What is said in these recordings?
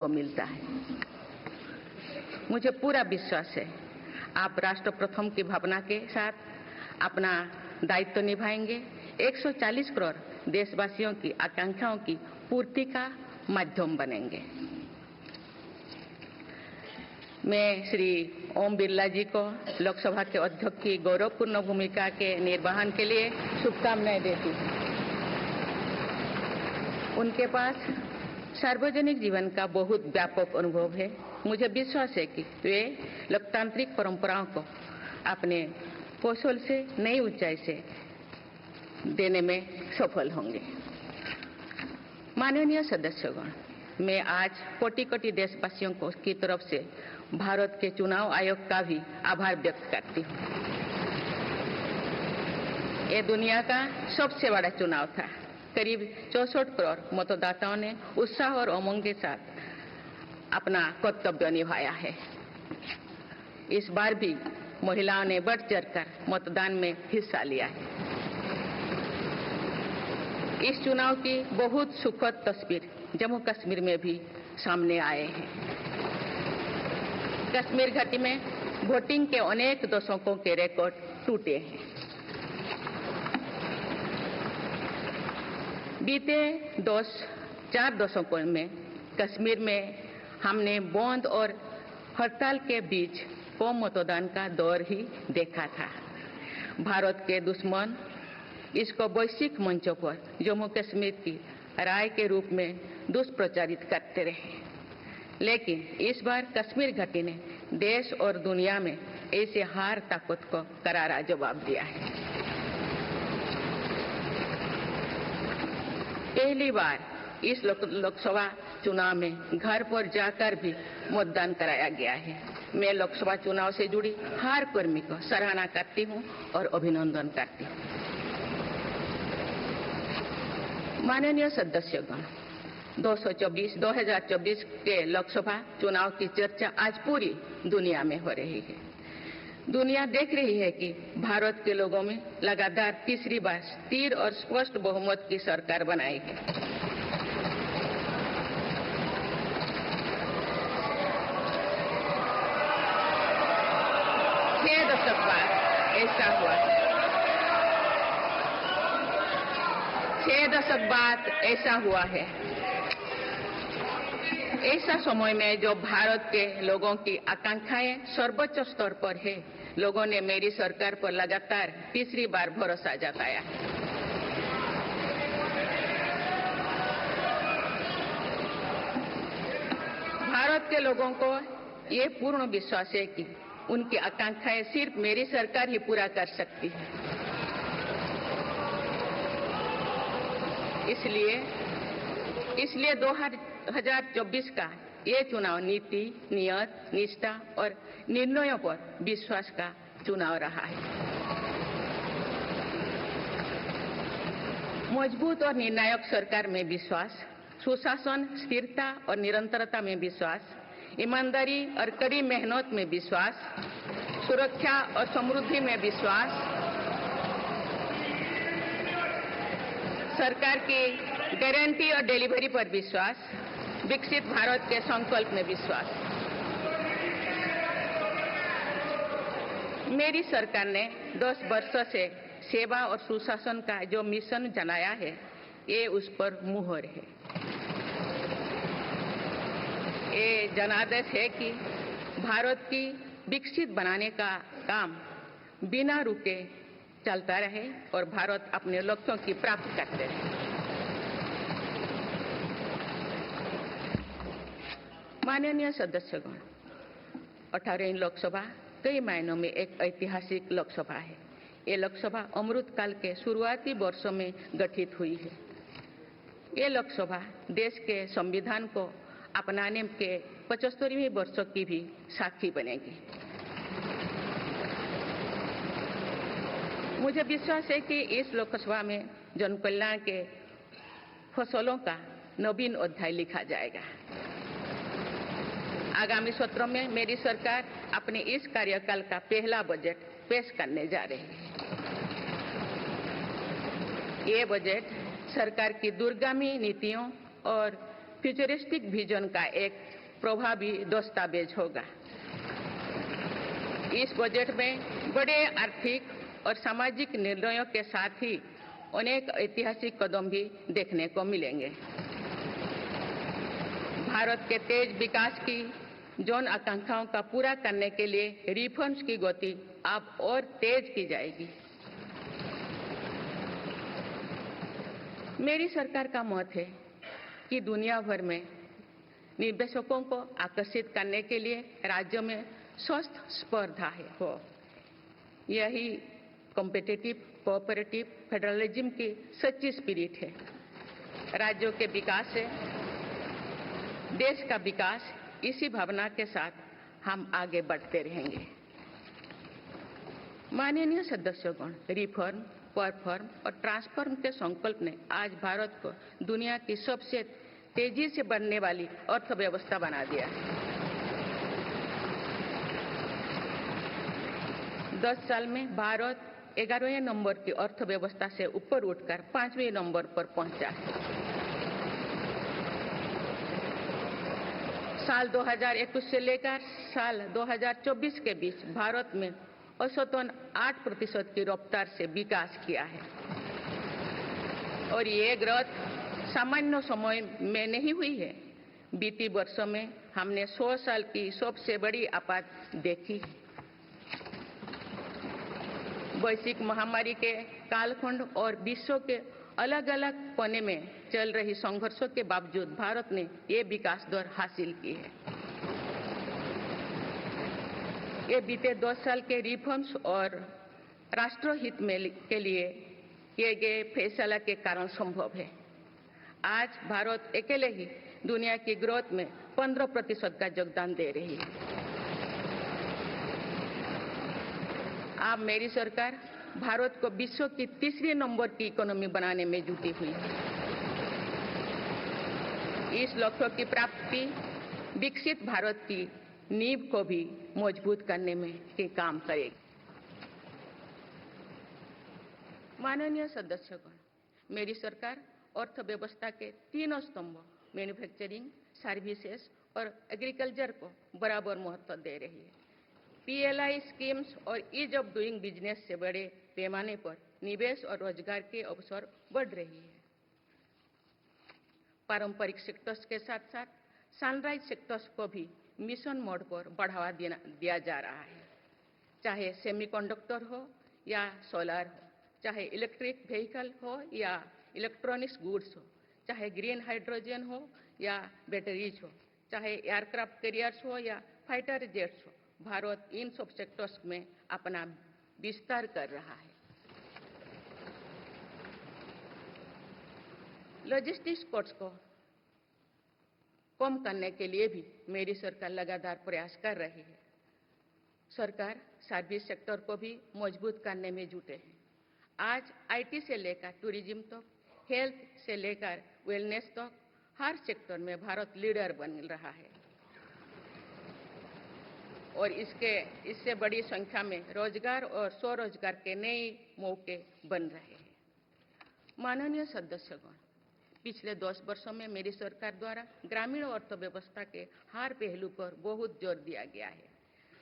को मिलता है। मुझे पूरा विश्वास है आप राष्ट्र प्रथम की भावना के साथ अपना दायित्व निभाएंगे, 140 करोड़ देशवासियों की आकांक्षाओं की पूर्ति का माध्यम बनेंगे। मैं श्री ओम बिरला जी को लोकसभा के अध्यक्ष की गौरवपूर्ण भूमिका के निर्वहन के लिए शुभकामनाएं देती हूँ। उनके पास सार्वजनिक जीवन का बहुत व्यापक अनुभव है। मुझे विश्वास है कि वे लोकतांत्रिक परंपराओं को अपने कौशल से नई ऊंचाई से देने में सफल होंगे। माननीय सदस्यगण, मैं आज कोटि-कोटि देशवासियों की तरफ से भारत के चुनाव आयोग का भी आभार व्यक्त करती हूँ। ये दुनिया का सबसे बड़ा चुनाव था। करीब 64 करोड़ मतदाताओं ने उत्साह और उमंग के साथ अपना कर्तव्य निभाया है। इस बार भी महिलाओं ने बढ़ चढ़कर मतदान में हिस्सा लिया है। इस चुनाव की बहुत सुखद तस्वीर जम्मू कश्मीर में भी सामने आए हैं। कश्मीर घाटी में वोटिंग के अनेक दशकों के रिकॉर्ड टूटे हैं। बीते 4 दशकों में कश्मीर में हमने बंद और हड़ताल के बीच कम मतदान का दौर ही देखा था। भारत के दुश्मन इसको वैश्विक मंचों पर जम्मू कश्मीर की राय के रूप में दुष्प्रचारित करते रहे, लेकिन इस बार कश्मीर घाटी ने देश और दुनिया में ऐसे हार ताकत को करारा जवाब दिया है। पहली बार इस लोकसभा चुनाव में घर पर जाकर भी मतदान कराया गया है। मैं लोकसभा चुनाव से जुड़ी हर कर्मी को सराहना करती हूं और अभिनंदन करती हूं। माननीय सदस्यगण, 2024 के लोकसभा चुनाव की चर्चा आज पूरी दुनिया में हो रही है। दुनिया देख रही है कि भारत के लोगों में लगातार तीसरी बार स्थिर और स्पष्ट बहुमत की सरकार बनाई है। छह दशक बाद ऐसा हुआ है। ऐसा समय में जो भारत के लोगों की आकांक्षाएं सर्वोच्च स्तर पर है, लोगों ने मेरी सरकार पर लगातार तीसरी बार भरोसा जताया है। भारत के लोगों को ये पूर्ण विश्वास है कि उनकी आकांक्षाएं सिर्फ मेरी सरकार ही पूरा कर सकती है। इसलिए 2024 का ये चुनाव नीति, नियत, निष्ठा और निर्णयों पर विश्वास का चुनाव रहा है। मजबूत और निर्णायक सरकार में विश्वास, सुशासन, स्थिरता और निरंतरता में विश्वास, ईमानदारी और कड़ी मेहनत में विश्वास, सुरक्षा और समृद्धि में विश्वास, सरकार की गारंटी और डिलीवरी पर विश्वास, विकसित भारत के संकल्प में विश्वास। मेरी सरकार ने 10 वर्षों से सेवा और सुशासन का जो मिशन चलाया है, ये उस पर मुहर है। ये जनादेश है कि भारत की विकसित बनाने का काम बिना रुके चलता रहे और भारत अपने लक्ष्यों की प्राप्ति करते रहे। माननीय सदस्यगण, 18वीं लोकसभा कई मायनों में एक ऐतिहासिक लोकसभा है। ये लोकसभा अमृतकाल के शुरुआती वर्षों में गठित हुई है। ये लोकसभा देश के संविधान को अपनाने के 75वें वर्ष की भी साक्षी बनेगी। मुझे विश्वास है कि इस लोकसभा में जनकल्याण के फसलों का नवीन अध्याय लिखा जाएगा। आगामी सत्रों में मेरी सरकार अपने इस कार्यकाल का पहला बजट पेश करने जा रही है। ये बजट सरकार की दूरगामी नीतियों और फ्यूचरिस्टिक विजन का एक प्रभावी दस्तावेज होगा। इस बजट में बड़े आर्थिक और सामाजिक निर्णयों के साथ ही अनेक ऐतिहासिक कदम भी देखने को मिलेंगे। भारत के तेज विकास की जन आकांक्षाओं का पूरा करने के लिए रिफॉर्म्स की गति अब और तेज की जाएगी। मेरी सरकार का मत है कि दुनिया भर में निवेशकों को आकर्षित करने के लिए राज्यों में स्वस्थ स्पर्धा हो। यही कॉम्पिटिटिव कोऑपरेटिव फेडरलिज्म की सच्ची स्पिरिट है। राज्यों के विकास से देश का विकास, इसी भावना के साथ हम आगे बढ़ते रहेंगे। माननीय सदस्यगण, रिफॉर्म, परफॉर्म और ट्रांसफॉर्म के संकल्प ने आज भारत को दुनिया की सबसे तेजी से बढ़ने वाली अर्थव्यवस्था बना दिया है। 10 साल में भारत 11वें नंबर की अर्थव्यवस्था से ऊपर उठकर 5वें नंबर पर पहुंचा है। साल 2021 से लेकर साल 2024 के बीच भारत में औसतन 8% की रफ्तार से विकास किया है और ये ग्रोथ सामान्य समय में नहीं हुई है। बीती वर्षों में हमने 100 साल की सबसे बड़ी आपात देखी। वैश्विक महामारी के कालखंड और विश्व के अलग अलग कोने में चल रही संघर्षों के बावजूद भारत ने ये विकास दर हासिल की है। ये बीते 10 साल के रिफॉर्म्स और राष्ट्रहित के लिए किए गए फैसला के कारण संभव है। आज भारत अकेले ही दुनिया की ग्रोथ में 15% का योगदान दे रही है। अब मेरी सरकार भारत को विश्व की तीसरे नंबर की इकोनॉमी बनाने में जुटी हुई है। इस लक्ष्य की प्राप्ति विकसित भारत की नींव को भी मजबूत करने में काम करेगी। माननीय सदस्यगण, मेरी सरकार अर्थव्यवस्था के तीनों स्तंभों मैन्युफैक्चरिंग, सर्विसेज और एग्रीकल्चर को बराबर महत्व दे रही है। पीएलआई स्कीम्स और ईज ऑफ डूइंग बिजनेस से बड़े पैमाने पर निवेश और रोजगार के अवसर बढ़ रही है। पारंपरिक सेक्टर्स के साथ साथ सनराइज सेक्टर्स को भी मिशन मोड पर बढ़ावा दिया जा रहा है। चाहे सेमीकंडक्टर हो या सोलर हो, चाहे इलेक्ट्रिक व्हीकल हो या इलेक्ट्रॉनिक्स गुड्स हो, चाहे ग्रीन हाइड्रोजन हो या बैटरीज हो, चाहे एयरक्राफ्ट कैरियर्स हो या फाइटर जेट्स हो, भारत इन सब सेक्टर्स में अपना विस्तार कर रहा है। लॉजिस्टिक्स कॉस्ट को कम करने के लिए भी मेरी सरकार लगातार प्रयास कर रही है। सरकार सर्विस सेक्टर को भी मजबूत करने में जुटे हैं। आज आईटी से लेकर टूरिज्म तक, हेल्थ से लेकर वेलनेस तक हर सेक्टर में भारत लीडर बन रहा है और इससे बड़ी संख्या में रोजगार और स्वरोजगार के नए मौके बन रहे हैं। माननीय सदस्यगण, पिछले 10 वर्षों में मेरी सरकार द्वारा ग्रामीण अर्थव्यवस्था के हर पहलू पर बहुत जोर दिया गया है।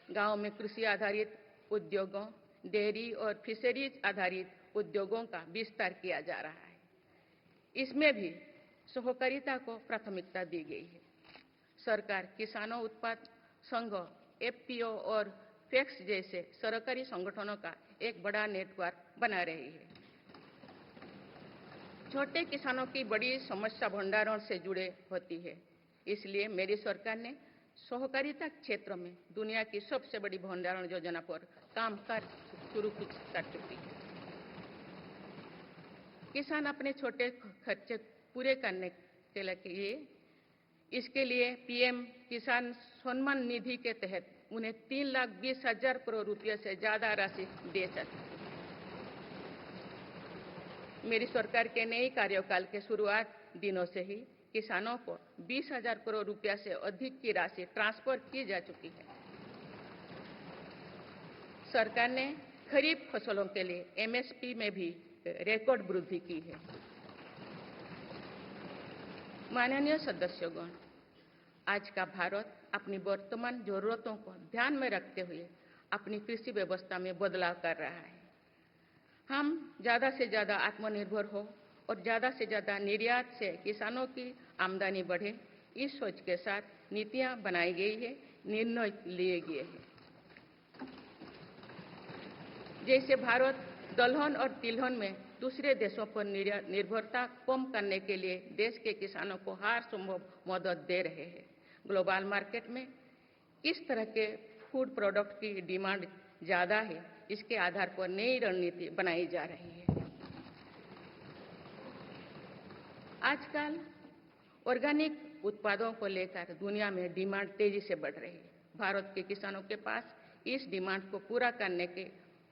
गांव में कृषि आधारित उद्योगों, डेयरी और फिशरीज आधारित उद्योगों का विस्तार किया जा रहा है। इसमें भी सहकारिता को प्राथमिकता दी गई है। सरकार किसानों उत्पाद संघ, एफपीओ और फैक्स जैसे सरकारी संगठनों का एक बड़ा नेटवर्क बना रही है। छोटे किसानों की बड़ी समस्या भंडारण से जुड़े होती है, इसलिए मेरी सरकार ने सहकारिता क्षेत्र में दुनिया की सबसे बड़ी भंडारण योजना पर काम शुरू कर चुकी है। किसान अपने छोटे खर्चे पूरे करने के लिए इसके लिए पीएम किसान सम्मान निधि के तहत उन्हें 3,20,000 करोड़ रुपये से ज्यादा राशि दे सकते हैं। मेरी सरकार के नए कार्यकाल के शुरुआत दिनों से ही किसानों को 20,000 करोड़ रुपया से अधिक की राशि ट्रांसफर की जा चुकी है। सरकार ने खरीफ फसलों के लिए एमएसपी में भी रिकॉर्ड वृद्धि की है। माननीय सदस्यगण, आज का भारत अपनी वर्तमान जरूरतों को ध्यान में रखते हुए अपनी कृषि व्यवस्था में बदलाव कर रहा है। हम ज़्यादा से ज़्यादा आत्मनिर्भर हो और ज़्यादा से ज़्यादा निर्यात से किसानों की आमदनी बढ़े, इस सोच के साथ नीतियां बनाई गई है, निर्णय लिए गए हैं। जैसे भारत दलहन और तिलहन में दूसरे देशों पर निर्भरता कम करने के लिए देश के किसानों को हर संभव मदद दे रहे हैं। ग्लोबल मार्केट में किस तरह के फूड प्रोडक्ट की डिमांड ज़्यादा है, इसके आधार पर नई रणनीति बनाई जा रही है। आजकल ऑर्गेनिक उत्पादों को लेकर दुनिया में डिमांड तेजी से बढ़ रही है। भारत के किसानों के पास इस डिमांड को पूरा करने के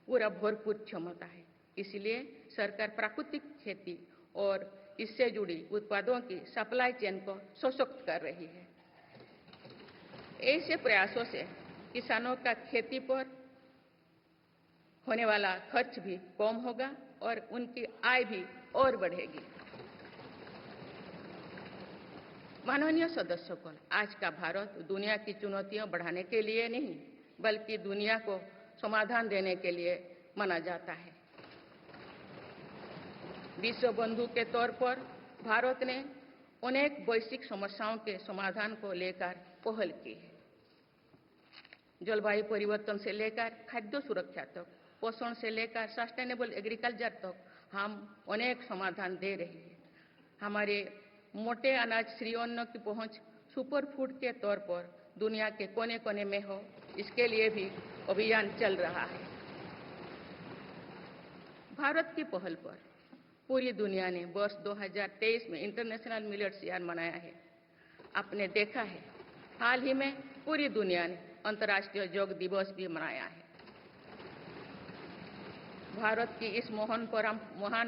पूरा भरपूर क्षमता है। इसलिए सरकार प्राकृतिक खेती और इससे जुड़ी उत्पादों की सप्लाई चेन को सशक्त कर रही है। ऐसे प्रयासों से किसानों का खेती पर होने वाला खर्च भी कम होगा और उनकी आय भी और बढ़ेगी। माननीय सदस्यगण, आज का भारत दुनिया की चुनौतियां बढ़ाने के लिए नहीं, बल्कि दुनिया को समाधान देने के लिए माना जाता है। विश्व बंधु के तौर पर भारत ने अनेक वैश्विक समस्याओं के समाधान को लेकर पहल की है। जलवायु परिवर्तन से लेकर खाद्य सुरक्षा तक, पोषण से लेकर सस्टेनेबल एग्रीकल्चर तक हम अनेक समाधान दे रहे हैं। हमारे मोटे अनाज श्री अन्न की पहुंच सुपर फूड के तौर पर दुनिया के कोने कोने में हो, इसके लिए भी अभियान चल रहा है। भारत की पहल पर पूरी दुनिया ने वर्ष 2023 में इंटरनेशनल मिलेट्स ईयर मनाया है। आपने देखा है, हाल ही में पूरी दुनिया ने अंतर्राष्ट्रीय योग दिवस भी मनाया है। भारत की इस महान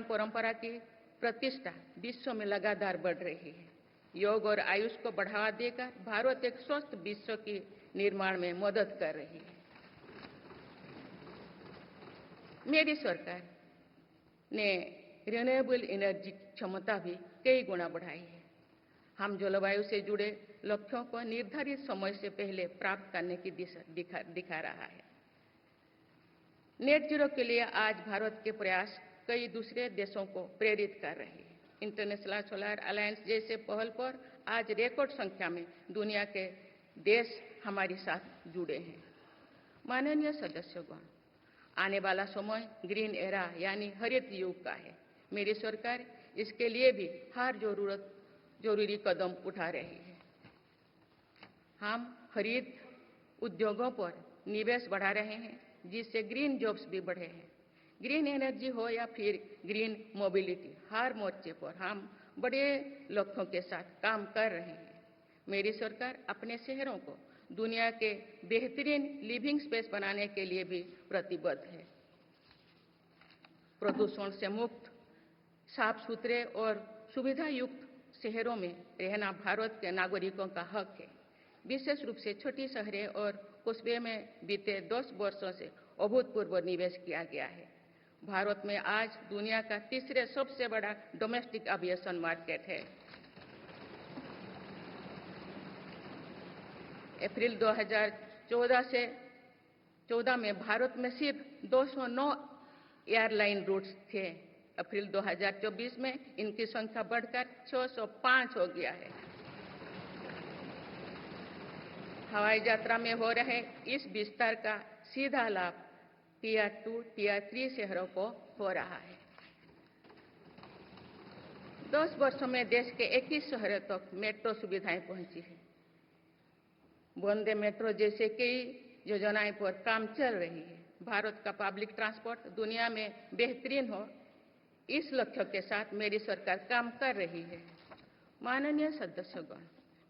परंपरा की प्रतिष्ठा विश्व में लगातार बढ़ रही है। योग और आयुष को बढ़ावा देकर भारत एक स्वस्थ विश्व के निर्माण में मदद कर रही है। मेरी सरकार ने रिन्यूएबल एनर्जी क्षमता भी कई गुना बढ़ाई है। हम जलवायु से जुड़े लक्ष्यों को निर्धारित समय से पहले प्राप्त करने की दिशा दिखा रहा है। नेट जीरो के लिए आज भारत के प्रयास कई दूसरे देशों को प्रेरित कर रहे हैं। इंटरनेशनल सोलर अलायंस जैसे पहल पर आज रिकॉर्ड संख्या में दुनिया के देश हमारे साथ जुड़े हैं। माननीय सदस्यगण, आने वाला समय ग्रीन एरा यानी हरित युग का है। मेरी सरकार इसके लिए भी हर जरूरी कदम उठा रही है। हम हरित उद्योगों पर निवेश बढ़ा रहे हैं, जिससे ग्रीन जॉब्स भी बढ़े हैं। ग्रीन एनर्जी हो या फिर ग्रीन मोबिलिटी, हर मोर्चे पर हम बड़े लक्ष्यों के साथ काम कर रहे हैं। मेरी सरकार अपने शहरों को दुनिया के बेहतरीन लिविंग स्पेस बनाने के लिए भी प्रतिबद्ध है। प्रदूषण से मुक्त, साफ सुथरे और सुविधा युक्त शहरों में रहना भारत के नागरिकों का हक है। विशेष रूप से छोटी शहरें और कस्बे में बीते 10 वर्षों से अभूतपूर्व निवेश किया गया है। भारत में आज दुनिया का तीसरे सबसे बड़ा डोमेस्टिक एविएशन मार्केट है। अप्रैल 2014 में भारत में सिर्फ 209 एयरलाइन रूट्स थे। अप्रैल 2024 में इनकी संख्या बढ़कर 605 हो गया है। हवाई यात्रा में हो रहे इस विस्तार का सीधा लाभ टियर 2, टियर 3 शहरों को हो रहा है। 10 वर्षों में देश के 21 शहरों तक मेट्रो सुविधाएं पहुंची है। वंदे मेट्रो जैसे कई योजनाएं पर काम चल रही है। भारत का पब्लिक ट्रांसपोर्ट दुनिया में बेहतरीन हो, इस लक्ष्य के साथ मेरी सरकार काम कर रही है। माननीय सदस्यगण,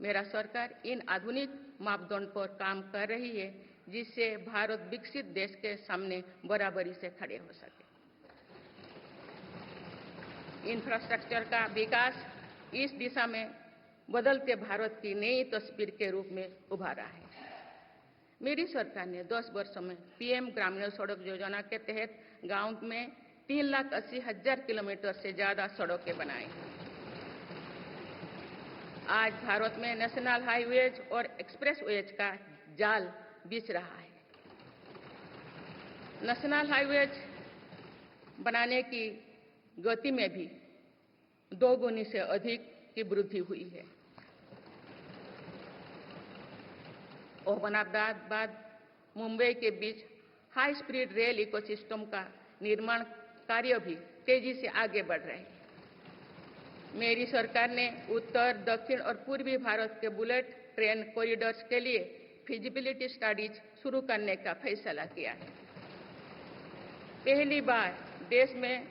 मेरा सरकार इन आधुनिक मापदंड पर काम कर रही है, जिससे भारत विकसित देश के सामने बराबरी से खड़े हो सके। इंफ्रास्ट्रक्चर का विकास इस दिशा में बदलते भारत की नई तस्वीर के रूप में उभारा है। मेरी सरकार ने 10 वर्षों में पीएम ग्रामीण सड़क योजना के तहत गांव में 3,80,000 किलोमीटर से ज्यादा सड़कें बनाई हैं। आज भारत में नेशनल हाईवेज और एक्सप्रेसवेज का जाल बिछ रहा है। नेशनल हाईवेज बनाने की गति में भी 2 गुनी से अधिक की वृद्धि हुई है। अहमदाबाद मुंबई के बीच हाई स्पीड रेल इकोसिस्टम का निर्माण कार्य भी तेजी से आगे बढ़ रहे हैं। मेरी सरकार ने उत्तर, दक्षिण और पूर्वी भारत के बुलेट ट्रेन कॉरिडोर्स के लिए फिजिबिलिटी स्टडीज शुरू करने का फैसला किया है। पहली बार देश में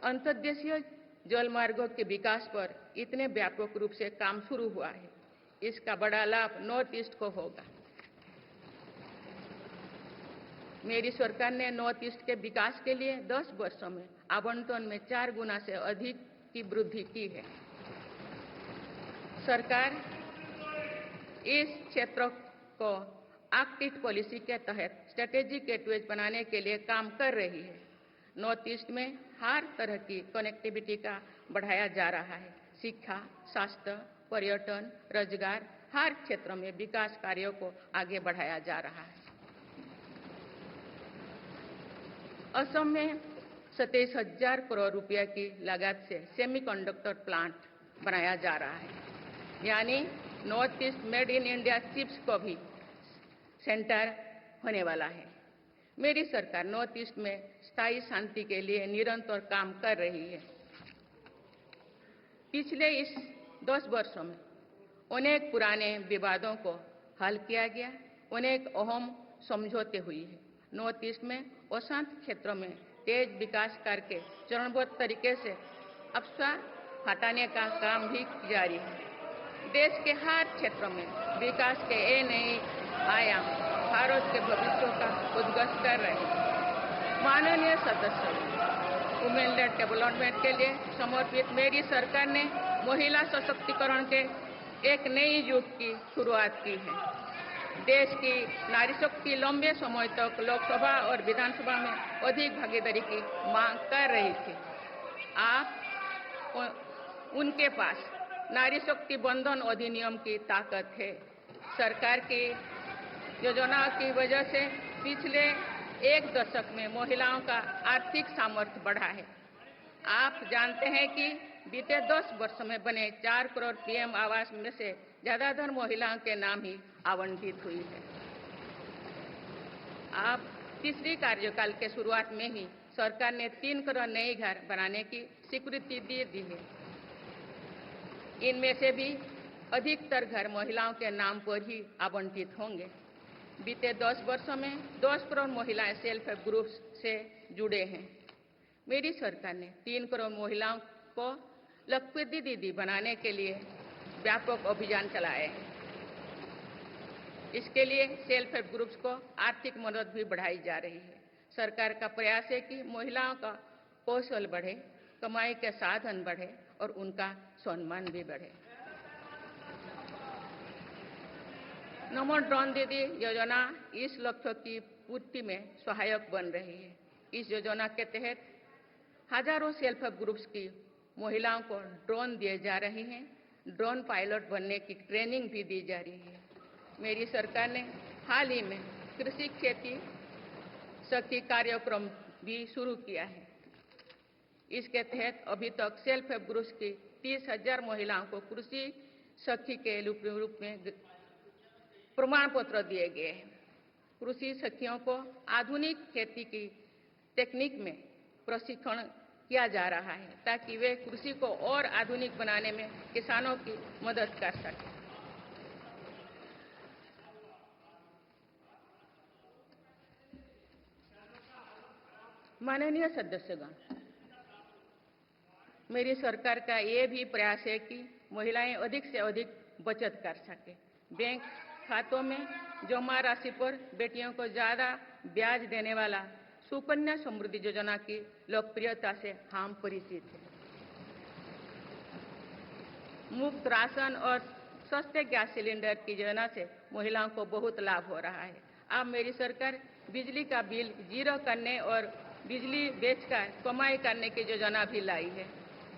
अंतर्देशीय जलमार्गों के विकास पर इतने व्यापक रूप से काम शुरू हुआ है। इसका बड़ा लाभ नॉर्थ ईस्ट को होगा। मेरी सरकार ने नॉर्थ ईस्ट के विकास के लिए 10 वर्षों में आवंटन में 4 गुना से अधिक की वृद्धि की है। सरकार इस क्षेत्र को आर्कटिक पॉलिसी के तहत स्ट्रेटेजिक गेटवेज बनाने के लिए काम कर रही है। नॉर्थ ईस्ट में हर तरह की कनेक्टिविटी का बढ़ाया जा रहा है। शिक्षा, स्वास्थ्य, पर्यटन, रोजगार, हर क्षेत्र में विकास कार्यों को आगे बढ़ाया जा रहा है। असम में 27,000 करोड़ रुपए की लागत से सेमीकंडक्टर प्लांट बनाया जा रहा है, यानी north east made in India chips को भी सेंटर होने वाला है। मेरी सरकार नॉर्थ ईस्ट में स्थायी शांति के लिए निरंतर काम कर रही है। पिछले इस 10 वर्षों में अनेक पुराने विवादों को हल किया गया, अनेक अहम समझौते हुए हैं। नॉर्थ ईस्ट में अशांत क्षेत्रों में तेज विकास करके चरणबद्ध तरीके से अफवाह हटाने का काम भी जारी है। देश के हर क्षेत्र में विकास के ये नए आयाम भारत के भविष्य का उद्घोष कर रहे हैं। माननीय सदस्य, वुमेन लेड डेवलपमेंट के लिए समर्पित मेरी सरकार ने महिला सशक्तिकरण के एक नई युग की शुरुआत की है। देश की नारी शक्ति लंबे समय तक लोकसभा और विधानसभा में अधिक भागीदारी की मांग कर रही थी। आप उनके पास नारी शक्ति बंधन अधिनियम की ताकत है। सरकार की योजनाओं की वजह से पिछले 1 दशक में महिलाओं का आर्थिक सामर्थ्य बढ़ा है। आप जानते हैं कि बीते 10 वर्षों में बने 4 करोड़ पीएम आवास में से ज्यादातर महिलाओं के नाम ही आवंटित हुई है। आप तीसरी कार्यकाल के शुरुआत में ही सरकार ने 3 करोड़ नए घर बनाने की स्वीकृति दे दी है। इनमें से भी अधिकतर घर महिलाओं के नाम पर ही आवंटित होंगे। बीते 10 वर्षों में 10 करोड़ महिलाएं सेल्फ हेल्प ग्रुप से जुड़े हैं। मेरी सरकार ने 3 करोड़ महिलाओं को लखपति दीदी बनाने के लिए व्यापक अभियान चलाए हैं। इसके लिए सेल्फ हेल्प ग्रुप्स को आर्थिक मदद भी बढ़ाई जा रही है। सरकार का प्रयास है कि महिलाओं का कौशल बढ़े, कमाई के साधन बढ़े और उनका सम्मान भी बढ़े। नमो ड्रोन दीदी योजना इस लक्ष्य की पूर्ति में सहायक बन रही है। इस योजना के तहत हजारों सेल्फ हेल्प ग्रुप्स की महिलाओं को ड्रोन दिए जा रहे हैं। ड्रोन पायलट बनने की ट्रेनिंग भी दी जा रही है। मेरी सरकार ने हाल ही में कृषि खेती सखी कार्यक्रम भी शुरू किया है। इसके तहत अभी तक सेल्फ हेल्प ग्रुप्स की 30,000 महिलाओं को कृषि सखी के रूप में प्रमाण पत्र दिए गए हैं। कृषि सखियों को आधुनिक खेती की तकनीक में प्रशिक्षण किया जा रहा है ताकि वे कृषि को और आधुनिक बनाने में किसानों की मदद कर सकें। माननीय सदस्यगण, मेरी सरकार का ये भी प्रयास है कि महिलाएं अधिक से अधिक बचत कर सकें। बैंक खातों में जमा राशि पर बेटियों को ज्यादा ब्याज देने वाला सुकन्या समृद्धि योजना की लोकप्रियता से हम परिचित हैं। मुफ्त राशन और सस्ते गैस सिलेंडर की योजना से महिलाओं को बहुत लाभ हो रहा है। अब मेरी सरकार बिजली का बिल जीरो करने और बिजली बेचकर कमाई करने की योजना भी लाई है।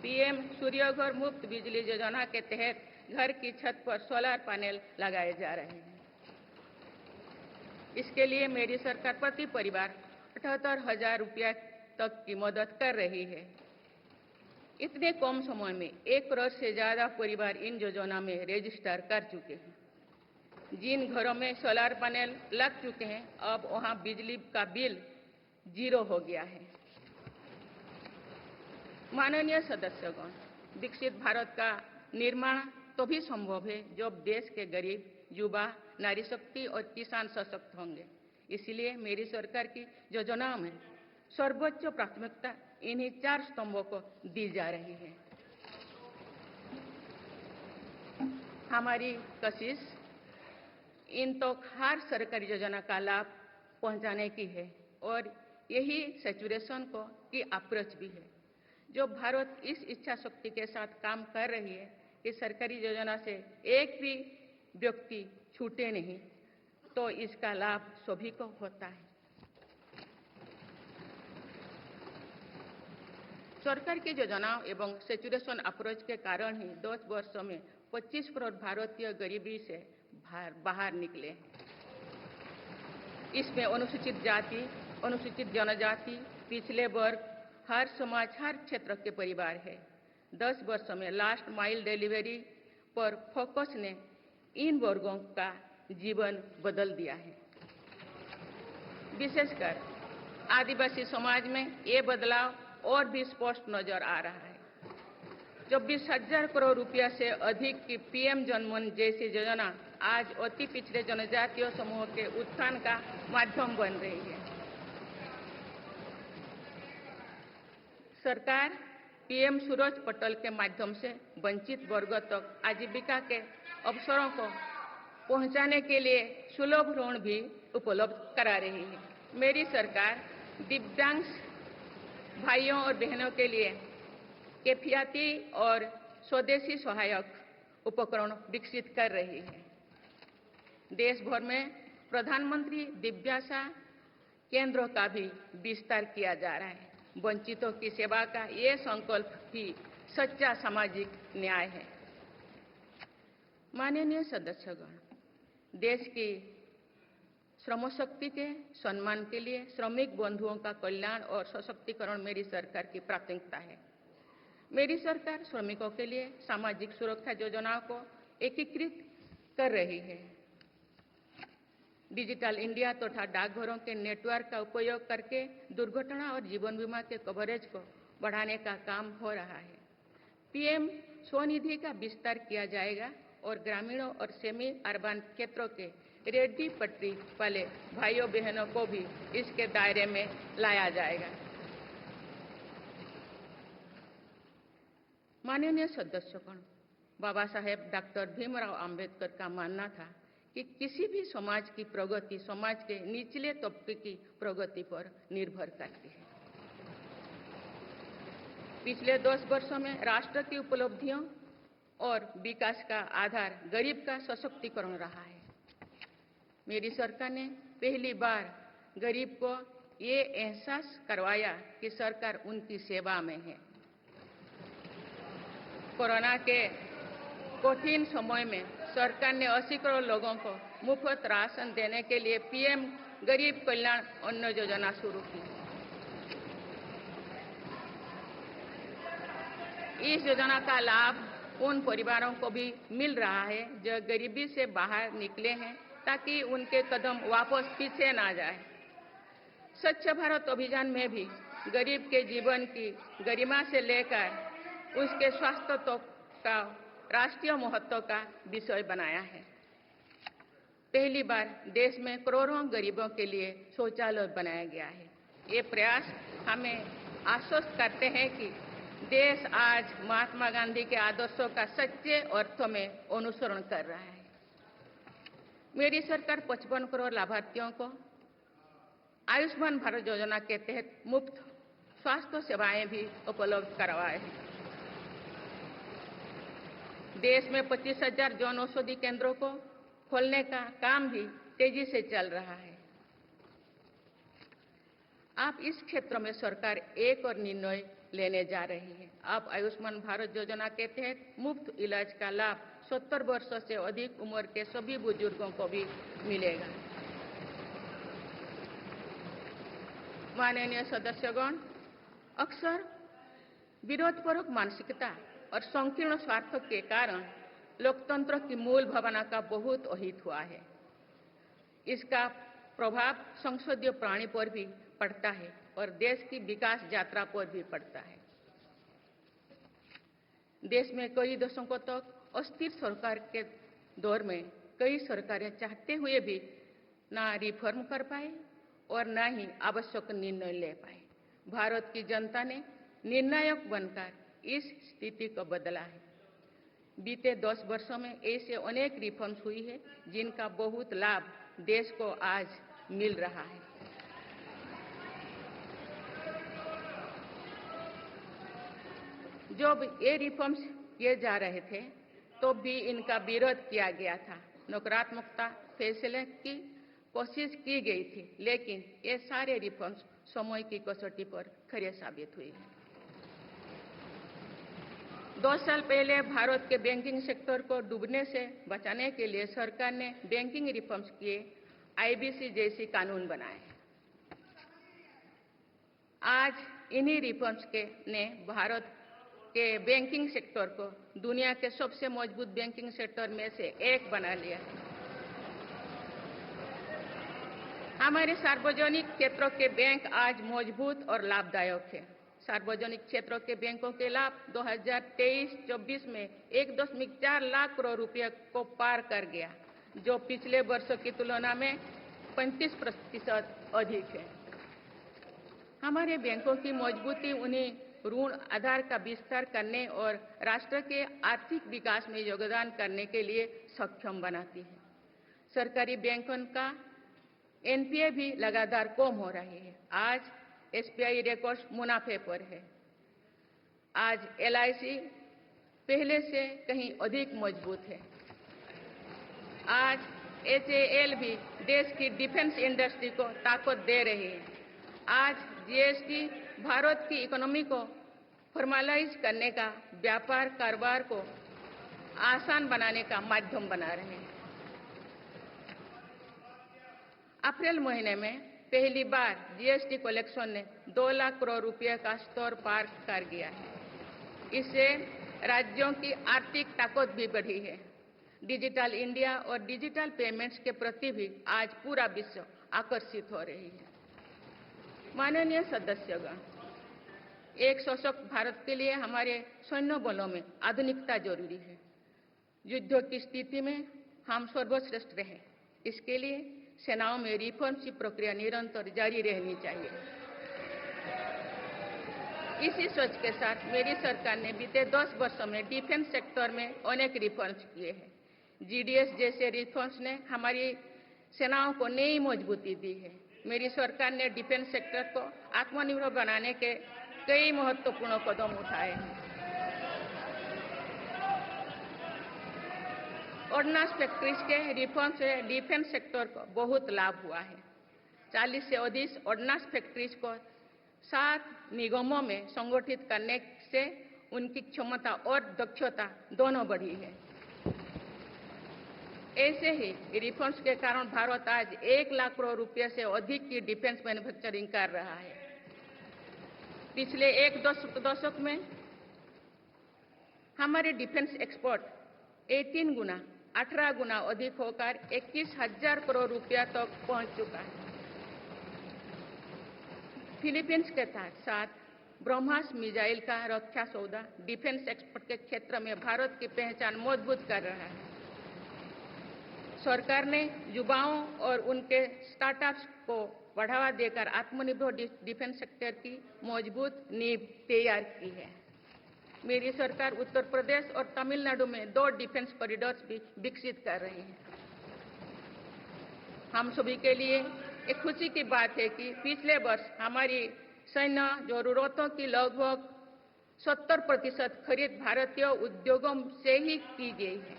पीएम सूर्यघर मुफ्त बिजली योजना के तहत घर की छत पर सोलर पैनल लगाए जा रहे हैं। इसके लिए मेरी सरकार प्रति परिवार 78,000 रुपया तक की मदद कर रही है। इतने कम समय में 1 करोड़ से ज्यादा परिवार इन योजना में रजिस्टर कर चुके हैं। जिन घरों में सोलर पैनल लग चुके हैं, अब वहां बिजली का बिल 0 हो गया है। माननीय सदस्यगण, विकसित भारत का निर्माण तभी संभव है जब देश के गरीब, युवा, नारी शक्ति और किसान सशक्त होंगे। इसलिए मेरी सरकार की योजनाओं में सर्वोच्च प्राथमिकता इन्हीं 4 स्तंभों को दी जा रही है। हमारी कोशिश इन तक हर सरकारी योजना का लाभ पहुंचाने की है और यही सैचुरेशन को की अप्रोच भी है। जो भारत इस इच्छा शक्ति के साथ काम कर रही है कि सरकारी योजना से एक भी व्यक्ति छूटे नहीं, तो इसका लाभ सभी को होता है। सरकार की योजनाओं एवं सैचुरेशन अप्रोच के कारण ही 10 वर्षों में 25 करोड़ भारतीय गरीबी से बाहर निकले। इसमें अनुसूचित जाति, अनुसूचित जनजाति, पिछले वर्ग, हर समाज, हर क्षेत्र के परिवार है। 10 वर्षों में लास्ट माइल डिलीवरी पर फोकस ने इन वर्गों का जीवन बदल दिया है। विशेषकर आदिवासी समाज में ये बदलाव और भी स्पष्ट नजर आ रहा है। 24,000 करोड़ रुपया से अधिक की पीएम जनमन जैसी योजना आज अति पिछड़े जनजातीय समूह के उत्थान का माध्यम बन रही है। सरकार पीएम सूरज पटल के माध्यम से वंचित वर्गों तक आजीविका के अवसरों को पहुंचाने के लिए सुलभ ऋण भी उपलब्ध करा रही है। मेरी सरकार दिव्यांग भाइयों और बहनों के लिए किफायती और स्वदेशी सहायक उपकरण विकसित कर रही है। देश भर में प्रधानमंत्री दिव्यासा केंद्रों का भी विस्तार किया जा रहा है। वंचितों की सेवा का ये संकल्प भी सच्चा सामाजिक न्याय है। माननीय सदस्यगण, देश की श्रम शक्ति के सम्मान के लिए श्रमिक बंधुओं का कल्याण और सशक्तिकरण मेरी सरकार की प्राथमिकता है। मेरी सरकार श्रमिकों के लिए सामाजिक सुरक्षा योजनाओं को एकीकृत कर रही है। डिजिटल इंडिया तथा डाकघरों के नेटवर्क का उपयोग करके दुर्घटना और जीवन बीमा के कवरेज को बढ़ाने का काम हो रहा है। पीएम स्वनिधि का विस्तार किया जाएगा और ग्रामीणों और सेमी अर्बन क्षेत्रों के रेहड़ी पटरी वाले भाइयों बहनों को भी इसके दायरे में लाया जाएगा। माननीय सदस्यगण, बाबा साहेब डॉक्टर भीमराव अंबेडकर का मानना था कि किसी भी समाज की प्रगति समाज के निचले तबके की प्रगति पर निर्भर करती है। पिछले 10 वर्षों में राष्ट्र की उपलब्धियों और विकास का आधार गरीब का सशक्तिकरण रहा है। मेरी सरकार ने पहली बार गरीब को ये एहसास करवाया कि सरकार उनकी सेवा में है। कोरोना के कठिन समय में सरकार ने 80 करोड़ लोगों को मुफ्त राशन देने के लिए पीएम गरीब कल्याण अन्न योजना शुरू की। इस योजना का लाभ उन परिवारों को भी मिल रहा है जो गरीबी से बाहर निकले हैं, ताकि उनके कदम वापस पीछे ना जाए। स्वच्छ भारत अभियान में भी गरीब के जीवन की गरिमा से लेकर उसके स्वास्थ्य तक का राष्ट्रीय महत्व का विषय बनाया है। पहली बार देश में करोड़ों गरीबों के लिए शौचालय बनाया गया है। ये प्रयास हमें आश्वस्त करते हैं कि देश आज महात्मा गांधी के आदर्शों का सच्चे अर्थों में अनुसरण कर रहा है। मेरी सरकार 55 करोड़ लाभार्थियों को आयुष्मान भारत योजना के तहत मुफ्त स्वास्थ्य सेवाएं भी उपलब्ध करवाए हैं। देश में 25,000 जन औषधि केंद्रों को खोलने का काम भी तेजी से चल रहा है। आप इस क्षेत्र में सरकार एक और निर्णय लेने जा रही है। आप आयुष्मान भारत योजना के तहत मुफ्त इलाज का लाभ 70 वर्षों से अधिक उम्र के सभी बुजुर्गों को भी मिलेगा। माननीय सदस्यगण, अक्सर विरोधपरक मानसिकता और संकीर्ण स्वार्थ के कारण लोकतंत्र की मूल भावना का बहुत अहित हुआ है। इसका प्रभाव संसदीय प्रणाली पर भी पड़ता है और देश की विकास यात्रा पर भी पड़ता है। देश में कई दशकों तक अस्थिर सरकार के दौर में कई सरकारें चाहते हुए भी ना रिफॉर्म कर पाए और ना ही आवश्यक निर्णय ले पाए। भारत की जनता ने निर्णायक बनकर इस स्थिति को बदला है। बीते 10 वर्षों में ऐसे अनेक रिफॉर्म्स हुई है जिनका बहुत लाभ देश को आज मिल रहा है। जब ये रिफॉर्म्स किए जा रहे थे तो भी इनका विरोध किया गया था। नकारात्मकता फैसले की कोशिश की गई थी, लेकिन ये सारे रिफॉर्म्स समय की कसौटी पर खरे साबित हुए। 2 साल पहले भारत के बैंकिंग सेक्टर को डूबने से बचाने के लिए सरकार ने बैंकिंग रिफॉर्म्स किए, आईबीसी जैसी कानून बनाए। आज इन्हीं रिफॉर्म्स ने भारत के बैंकिंग सेक्टर को दुनिया के सबसे मजबूत बैंकिंग सेक्टर में से एक बना लिया है। हमारे सार्वजनिक क्षेत्रों के बैंक आज मजबूत और लाभदायक है। सार्वजनिक क्षेत्रों के बैंकों के लाभ 2023-24 में 1.4 लाख करोड़ रुपये को पार कर गया, जो पिछले वर्षों की तुलना में 35% अधिक है। हमारे बैंकों की मजबूती उन्हें ऋण आधार का विस्तार करने और राष्ट्र के आर्थिक विकास में योगदान करने के लिए सक्षम बनाती है। सरकारी बैंकों का एनपीए भी लगातार कम हो रही है। आज एसबीआई रिकॉर्ड मुनाफे पर है। आज एलआईसी पहले से कहीं अधिक मजबूत है। आज एचएएल भी देश की डिफेंस इंडस्ट्री को ताकत दे रही है। आज जीएसटी भारत की इकोनॉमी को फॉर्मलाइज करने का, व्यापार कारोबार को आसान बनाने का माध्यम बना रहे हैं। अप्रैल महीने में पहली बार जीएसटी कलेक्शन ने 2 लाख करोड़ रुपए का स्तर पार कर गया है। इससे राज्यों की आर्थिक ताकत भी बढ़ी है। डिजिटल इंडिया और डिजिटल पेमेंट्स के प्रति भी आज पूरा विश्व आकर्षित हो रही है। माननीय सदस्यगण, एक सशक्त भारत के लिए हमारे सैन्य बलों में आधुनिकता जरूरी है। युद्ध की स्थिति में हम सर्वश्रेष्ठ रहें, इसके लिए सेनाओं में रिफॉर्म्स की प्रक्रिया निरंतर जारी रहनी चाहिए। इसी सोच के साथ मेरी सरकार ने बीते 10 वर्षों में डिफेंस सेक्टर में अनेक रिफॉर्म्स किए हैं। जीडीएस जैसे रिफॉर्म्स ने हमारी सेनाओं को नई मजबूती दी है। मेरी सरकार ने डिफेंस सेक्टर को आत्मनिर्भर बनाने के कई महत्वपूर्ण कदम उठाए हैं। ऑर्डिनेंस फैक्ट्रीज के रिफॉर्म से डिफेंस सेक्टर को बहुत लाभ हुआ है। 40 से अधिक ऑर्डिनेंस फैक्ट्रीज को 7 निगमों में संगठित करने से उनकी क्षमता और दक्षता दोनों बढ़ी है। ऐसे ही रिफॉर्म्स के कारण भारत आज 1 लाख करोड़ रुपए से अधिक की डिफेंस मैन्युफैक्चरिंग कर रहा है। पिछले एक दशक में हमारे डिफेंस एक्सपोर्ट 18 गुना अधिक होकर 21,000 करोड़ रुपया तक पहुंच चुका है। फिलीपींस के साथ ब्रह्मास मिसाइल का रक्षा सौदा डिफेंस एक्सपोर्ट के क्षेत्र में भारत की पहचान मजबूत कर रहा है। सरकार ने युवाओं और उनके स्टार्टअप्स को बढ़ावा देकर आत्मनिर्भर डिफेंस सेक्टर की मजबूत नींव तैयार की है। मेरी सरकार उत्तर प्रदेश और तमिलनाडु में 2 डिफेंस कॉरिडोर्स भी विकसित कर रही है। हम सभी के लिए एक खुशी की बात है कि पिछले वर्ष हमारी सैन्य जरूरतों की लगभग 70% खरीद भारतीय उद्योगों से ही की गई है।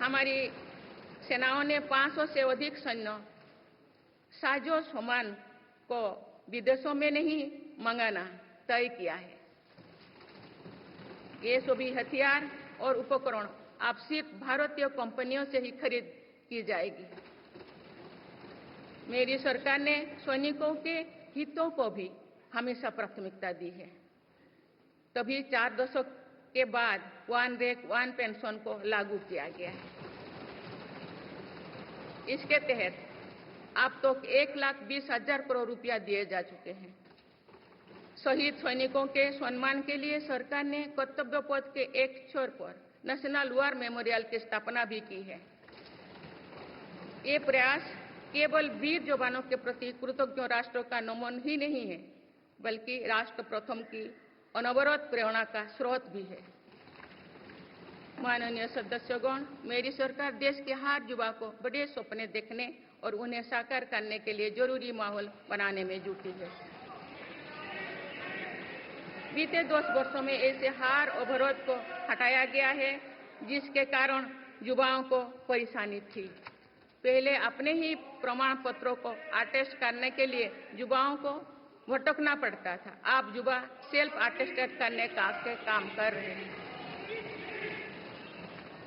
हमारी सेनाओं ने 500 से अधिक सैन्य साजो सामान को विदेशों में नहीं मंगाना तय किया है। ये सभी हथियार और उपकरण अब सिर्फ भारतीय कंपनियों से ही खरीद की जाएगी। मेरी सरकार ने सैनिकों के हितों को भी हमेशा प्राथमिकता दी है। तभी 4 दशक के बाद वन रैंक वन पेंशन को लागू किया गया है। इसके तहत अब तो 1,20,000 करोड़ रुपया दिए जा चुके हैं। शहीद सैनिकों के सम्मान के लिए सरकार ने कर्तव्य पथ के एक छोर पर नेशनल वॉर मेमोरियल की स्थापना भी की है। ये प्रयास केवल वीर जवानों के प्रति कृतज्ञ राष्ट्र का नमन ही नहीं है, बल्कि राष्ट्र प्रथम की अनवरत प्रेरणा का स्रोत भी है। माननीय सदस्यगण, मेरी सरकार देश के हर युवा को बड़े सपने देखने और उन्हें साकार करने के लिए जरूरी माहौल बनाने में जुटी है। बीते 10 वर्षों में ऐसे हर अवरोध को हटाया गया है जिसके कारण युवाओं को परेशानी थी। पहले अपने ही प्रमाण पत्रों को अटेस्ट करने के लिए युवाओं को भटकना पड़ता था। अब युवा सेल्फ अटेस्टेड करने का काम कर रहे हैं।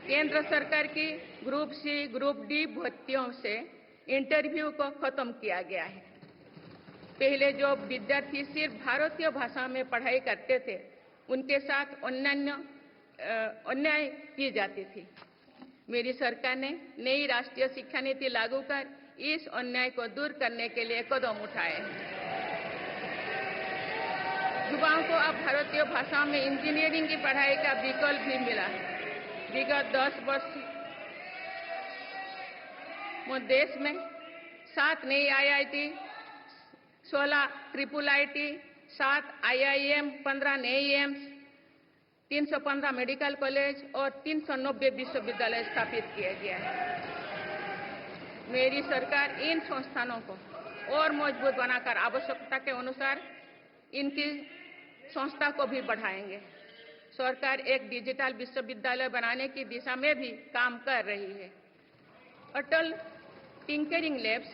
केंद्र सरकार की ग्रुप सी, ग्रुप डी भर्तियों से इंटरव्यू को खत्म किया गया है। पहले जो विद्यार्थी सिर्फ भारतीय भाषा में पढ़ाई करते थे, उनके साथ अन्याय की जाती थी। मेरी सरकार ने नई राष्ट्रीय शिक्षा नीति लागू कर इस अन्याय को दूर करने के लिए कदम उठाए हैं। युवाओं को अब भारतीय भाषा में इंजीनियरिंग की पढ़ाई का विकल्प भी मिला है। विगत 10 वर्ष में देश में 7 नई IIT, 16 ट्रिपल IIT, 7 IIM, 15 नए एम्स, 315 मेडिकल कॉलेज और 390 विश्वविद्यालय स्थापित किया गया है। मेरी सरकार इन संस्थानों को और मजबूत बनाकर आवश्यकता के अनुसार इनकी संस्था को भी बढ़ाएंगे। सरकार एक डिजिटल विश्वविद्यालय बनाने की दिशा में भी काम कर रही है। अटल टिंकरिंग लैब्स,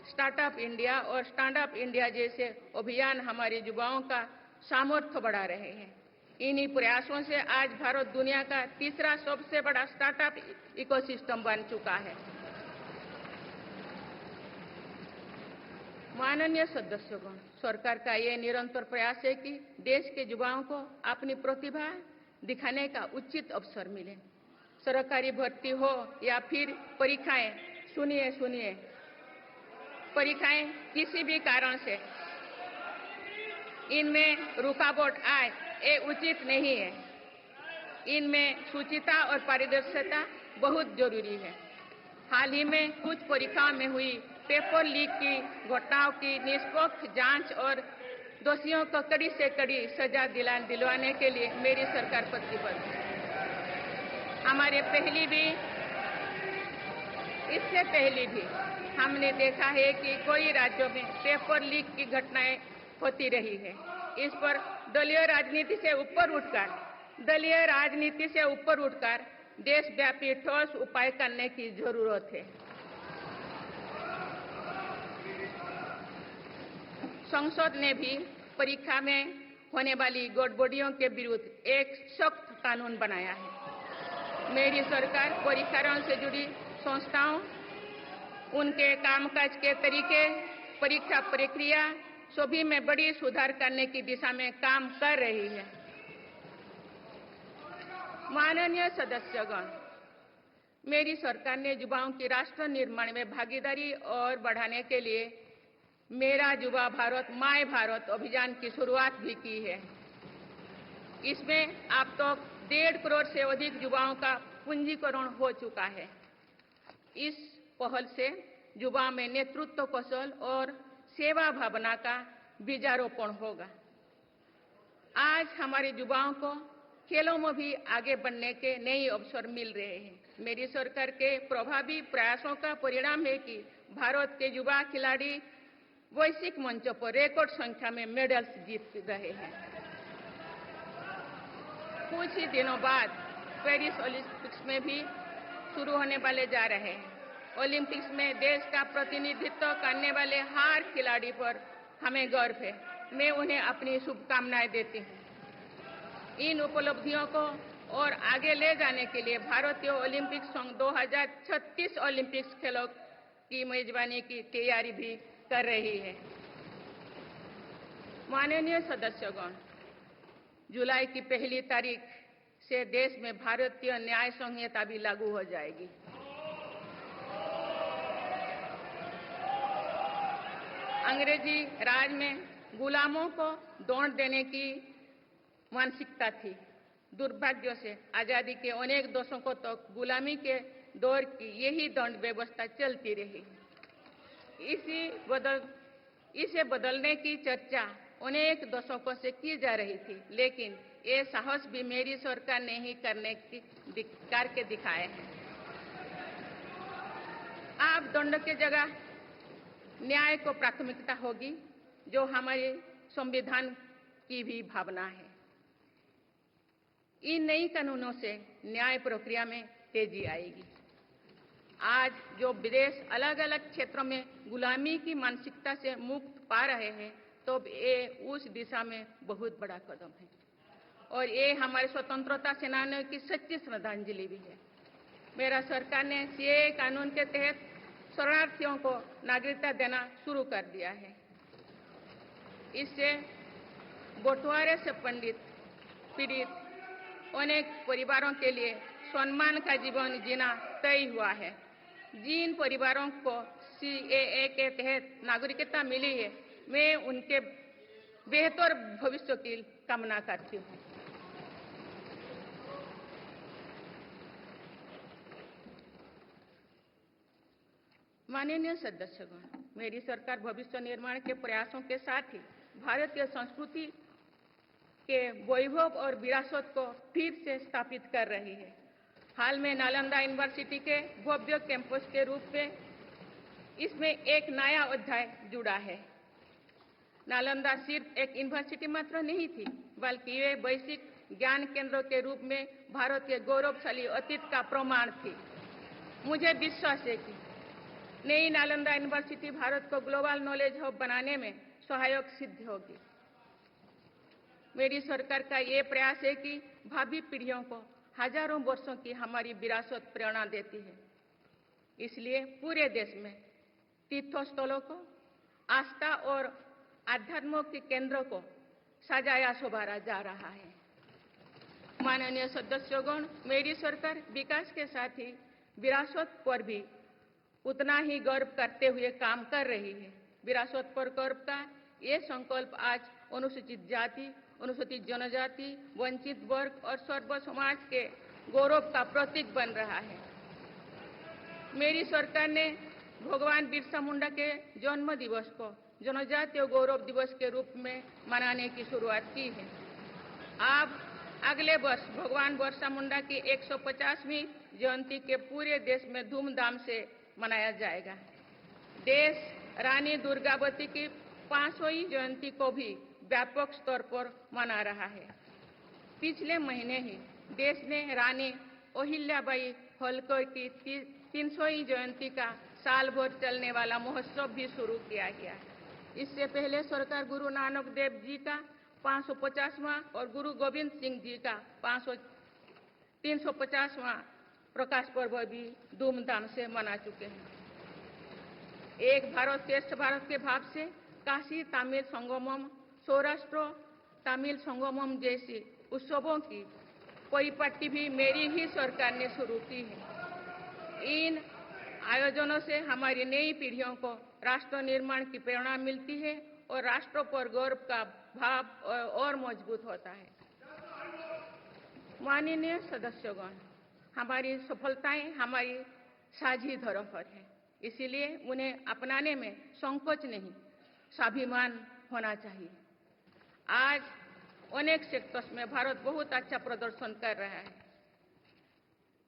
स्टार्टअप इंडिया और स्टैंडअप इंडिया जैसे अभियान हमारे युवाओं का सामर्थ्य बढ़ा रहे हैं। इन्हीं प्रयासों से आज भारत दुनिया का तीसरा सबसे बड़ा स्टार्टअप इकोसिस्टम बन चुका है। माननीय सदस्यगण, सरकार का ये निरंतर प्रयास है कि देश के युवाओं को अपनी प्रतिभा दिखाने का उचित अवसर मिले। सरकारी भर्ती हो या फिर परीक्षाएं, सुनिए, परीक्षाएं किसी भी कारण से इनमें रुकावट आए, ये उचित नहीं है। इनमें शुचिता और पारदर्शिता बहुत जरूरी है। हाल ही में कुछ परीक्षाओं में हुई पेपर लीक की घटनाओं की निष्पक्ष जांच और दोषियों को कड़ी से कड़ी सजा दिलवाने के लिए मेरी सरकार प्रतिबद्ध है। इससे पहले भी हमने देखा है कि कई राज्यों में पेपर लीक की घटनाएं होती रही है। इस पर दलीय राजनीति से ऊपर उठकर देशव्यापी ठोस उपाय करने की जरूरत है। संसद ने भी परीक्षा में होने वाली गड़बड़ियों के विरुद्ध एक सख्त कानून बनाया है। मेरी सरकार परीक्षाओं से जुड़ी संस्थाओं, उनके कामकाज के तरीके, परीक्षा प्रक्रिया सभी में बड़ी सुधार करने की दिशा में काम कर रही है। माननीय सदस्यगण, मेरी सरकार ने युवाओं की राष्ट्र निर्माण में भागीदारी और बढ़ाने के लिए मेरा युवा भारत माय भारत अभियान की शुरुआत भी की है। इसमें अब तक 1.5 करोड़ से अधिक युवाओं का पंजीकरण हो चुका है। इस पहल से युवाओं में नेतृत्व कौशल और सेवा भावना का बीजारोपण होगा। आज हमारे युवाओं को खेलों में भी आगे बढ़ने के नए अवसर मिल रहे हैं। मेरी सरकार के प्रभावी प्रयासों का परिणाम है कि भारत के युवा खिलाड़ी वैश्विक मंचों पर रिकॉर्ड संख्या में मेडल्स जीत रहे हैं। कुछ ही दिनों बाद पेरिस ओलंपिक्स में भी शुरू होने वाले जा रहे हैं। ओलंपिक्स में देश का प्रतिनिधित्व करने वाले हर खिलाड़ी पर हमें गर्व है। मैं उन्हें अपनी शुभकामनाएं देती हूं। इन उपलब्धियों को और आगे ले जाने के लिए भारतीय ओलंपिक संघ 2036 ओलंपिक्स खेलों की मेजबानी की तैयारी भी कर रही है। माननीय सदस्यगण, जुलाई की 1 तारीख से देश में भारतीय न्याय संहिता भी लागू हो जाएगी। अंग्रेजी राज में गुलामों को दौड़ देने की मानसिकता थी। दुर्भाग्य से आजादी के अनेक दशकों तक गुलामी के दौर की यही दंड व्यवस्था चलती रही। इसे बदलने की चर्चा अनेक दशकों से की जा रही थी, लेकिन ये साहस भी मेरी सरकार ने ही करके दिखाए हैं। अब दंड की जगह न्याय को प्राथमिकता होगी, जो हमारे संविधान की भी भावना है। इन नई कानूनों से न्याय प्रक्रिया में तेजी आएगी। आज जो विदेश अलग अलग क्षेत्रों में गुलामी की मानसिकता से मुक्त पा रहे हैं, तो ये उस दिशा में बहुत बड़ा कदम है और ये हमारे स्वतंत्रता सेनानियों की सच्ची श्रद्धांजलि भी है। मेरा सरकार ने सीएए कानून के तहत शरणार्थियों को नागरिकता देना शुरू कर दिया है। इससे बंटवारे से पीड़ित अनेक परिवारों के लिए सम्मान का जीवन जीना तय हुआ है। जिन परिवारों को सीएए के तहत नागरिकता मिली है, मैं उनके बेहतर भविष्य की कामना करती हूँ। माननीय सदस्यगण, मेरी सरकार भविष्य निर्माण के प्रयासों के साथ ही भारतीय संस्कृति के वैभव और विरासत को फिर से स्थापित कर रही है। हाल में नालंदा यूनिवर्सिटी के भव्य कैंपस के रूप में इसमें एक नया अध्याय जुड़ा है। नालंदा सिर्फ एक यूनिवर्सिटी मात्र नहीं थी, बल्कि ये वैश्विक ज्ञान केंद्र के रूप में भारत के गौरवशाली अतीत का प्रमाण थी। मुझे विश्वास है कि नई नालंदा यूनिवर्सिटी भारत को ग्लोबल नॉलेज हब बनाने में सहायक सिद्ध होगी। मेरी सरकार का ये प्रयास है कि भावी पीढ़ियों को हजारों वर्षों की हमारी विरासत प्रेरणा देती है। इसलिए पूरे देश में तीर्थस्थलों को, आस्था और आध्यात्म के केंद्रों को सजाया संवारा जा रहा है। माननीय सदस्यगण, मेरी सरकार विकास के साथ ही विरासत पर भी उतना ही गर्व करते हुए काम कर रही है। विरासत पर गर्व का ये संकल्प आज अनुसूचित जाति, अनुसूचित जनजाति, वंचित वर्ग और सर्व समाज के गौरव का प्रतीक बन रहा है। मेरी सरकार ने भगवान बिरसा मुंडा के जन्म दिवस को जनजातीय गौरव दिवस के रूप में मनाने की शुरुआत की है। अब अगले वर्ष भगवान बिरसा मुंडा की 150वीं जयंती के पूरे देश में धूमधाम से मनाया जाएगा। देश रानी दुर्गावती की 500वीं जयंती को भी व्यापक स्तर पर मना रहा है। पिछले महीने ही देश ने रानी अहिल्याबाई होलकर की 300वीं जयंती का साल भर चलने वाला महोत्सव भी शुरू किया गया। इससे पहले सरकार गुरु नानक देव जी का 550वां और गुरु गोविंद सिंह जी का 350वां प्रकाश पर्व भी धूमधाम से मना चुके हैं। एक भारत श्रेष्ठ भारत के भाव से काशी तमिल संगमम, सौराष्ट्र तमिल संगमम जैसी उत्सवों की परिपाटी भी मेरी ही सरकार ने शुरू की है। इन आयोजनों से हमारी नई पीढ़ियों को राष्ट्र निर्माण की प्रेरणा मिलती है और राष्ट्र पर गौरव का भाव और मजबूत होता है। माननीय सदस्यगण, हमारी सफलताएं हमारी साझी धरोहर है, इसीलिए उन्हें अपनाने में संकोच नहीं, स्वाभिमान होना चाहिए। आज अनेक सेक्टर्स में भारत बहुत अच्छा प्रदर्शन कर रहा है।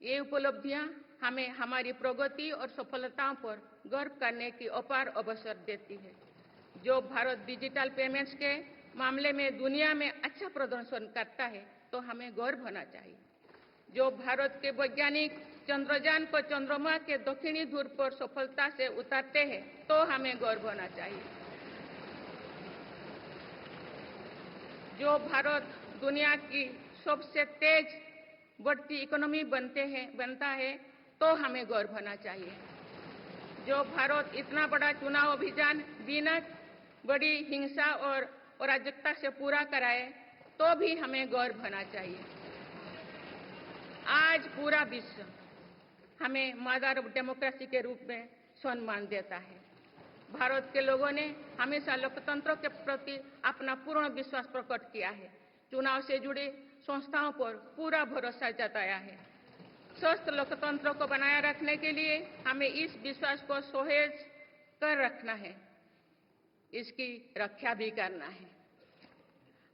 ये उपलब्धियां हमें हमारी प्रगति और सफलताओं पर गर्व करने की अपार अवसर देती है। जो भारत डिजिटल पेमेंट्स के मामले में दुनिया में अच्छा प्रदर्शन करता है, तो हमें गर्व होना चाहिए। जो भारत के वैज्ञानिक चंद्रयान को चंद्रमा के दक्षिणी ध्रुव पर सफलता से उतारते हैं, तो हमें गर्व होना चाहिए। जो भारत दुनिया की सबसे तेज बढ़ती इकोनॉमी बनता है तो हमें गौरव होना चाहिए। जो भारत इतना बड़ा चुनाव अभियान बिना बड़ी हिंसा और अराजकता से पूरा कराए तो भी हमें गौरव होना चाहिए। आज पूरा विश्व हमें मदर ऑफ डेमोक्रेसी के रूप में सम्मान देता है। भारत के लोगों ने हमेशा लोकतंत्र के प्रति अपना पूर्ण विश्वास प्रकट किया है। चुनाव से जुड़ी संस्थाओं पर पूरा भरोसा जताया है। स्वस्थ लोकतंत्र को बनाए रखने के लिए हमें इस विश्वास को सुसहेज कर रखना है, इसकी रक्षा भी करना है।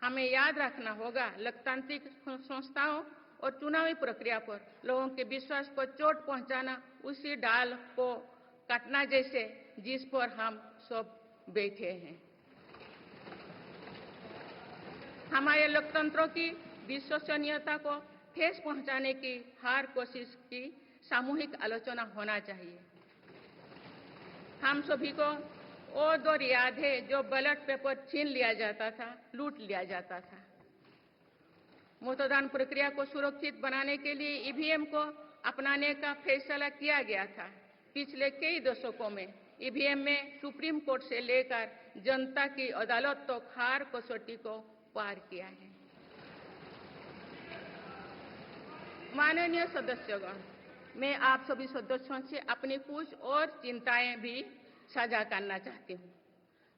हमें याद रखना होगा, लोकतांत्रिक संस्थाओं और चुनावी प्रक्रिया पर लोगों के विश्वास को चोट पहुंचाना उसी डाल को काटना जैसे जिस पर हम सब बैठे हैं। हमारे लोकतंत्रों की विश्वसनीयता को ठेस पहुंचाने की हर कोशिश की सामूहिक आलोचना होना चाहिए। हम सभी को वो दौर याद है जो बैलेट पेपर छीन लिया जाता था, लूट लिया जाता था। मतदान प्रक्रिया को सुरक्षित बनाने के लिए ईवीएम को अपनाने का फैसला किया गया था। पिछले कई दशकों में ईवीएम में सुप्रीम कोर्ट से लेकर जनता की अदालत तक हर कसौटी को पार किया है। माननीय सदस्यगण, मैं आप सभी सदस्यों से अपनी कुछ और चिंताएं भी साझा करना चाहती हूँ।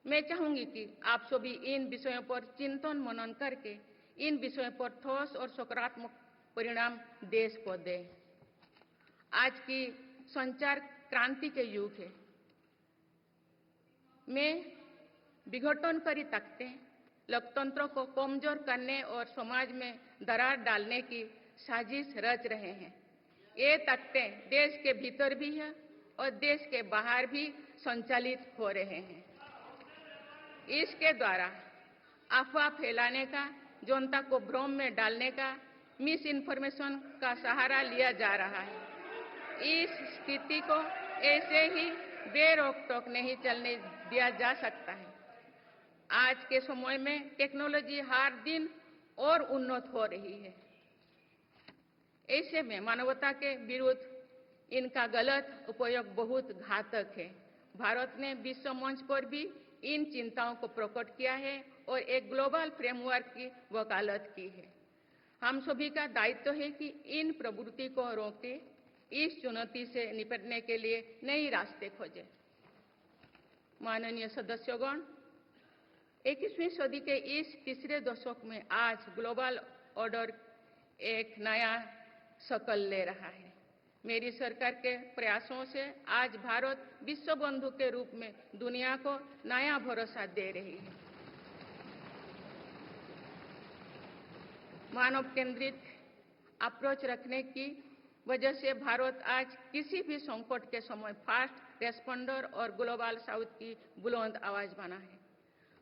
मैं चाहूंगी कि आप सभी इन विषयों पर चिंतन मनन करके इन विषयों पर ठोस और सकारात्मक परिणाम देश को दें। आज की संचार क्रांति के युग है में विघटनकारी ताकतें लोकतंत्र को कमजोर करने और समाज में दरार डालने की साजिश रच रहे हैं। ये ताकतें देश के भीतर भी है और देश के बाहर भी संचालित हो रहे हैं। इसके द्वारा अफवाह फैलाने का, जनता को भ्रम में डालने का, मिस इन्फॉर्मेशन का सहारा लिया जा रहा है। इस स्थिति को ऐसे ही बेरोक-टोक नहीं चलने दिया जा सकता है। आज के समय में टेक्नोलॉजी हर दिन और उन्नत हो रही है। ऐसे में मानवता के विरुद्ध इनका गलत उपयोग बहुत घातक है। भारत ने विश्व मंच पर भी इन चिंताओं को प्रकट किया है और एक ग्लोबल फ्रेमवर्क की वकालत की है। हम सभी का दायित्व है कि इन प्रवृत्ति को रोकें, इस चुनौती से निपटने के लिए नए रास्ते खोजें। माननीय सदस्यगण, 21वीं सदी के इस तीसरे दशक में आज ग्लोबल ऑर्डर एक नया शक्ल ले रहा है। मेरी सरकार के प्रयासों से आज भारत विश्व बंधु के रूप में दुनिया को नया भरोसा दे रही है। मानव केंद्रित अप्रोच रखने की वजह से भारत आज किसी भी संकट के समय फास्ट रेस्पॉन्डर और ग्लोबल साउथ की बुलंद आवाज बना है।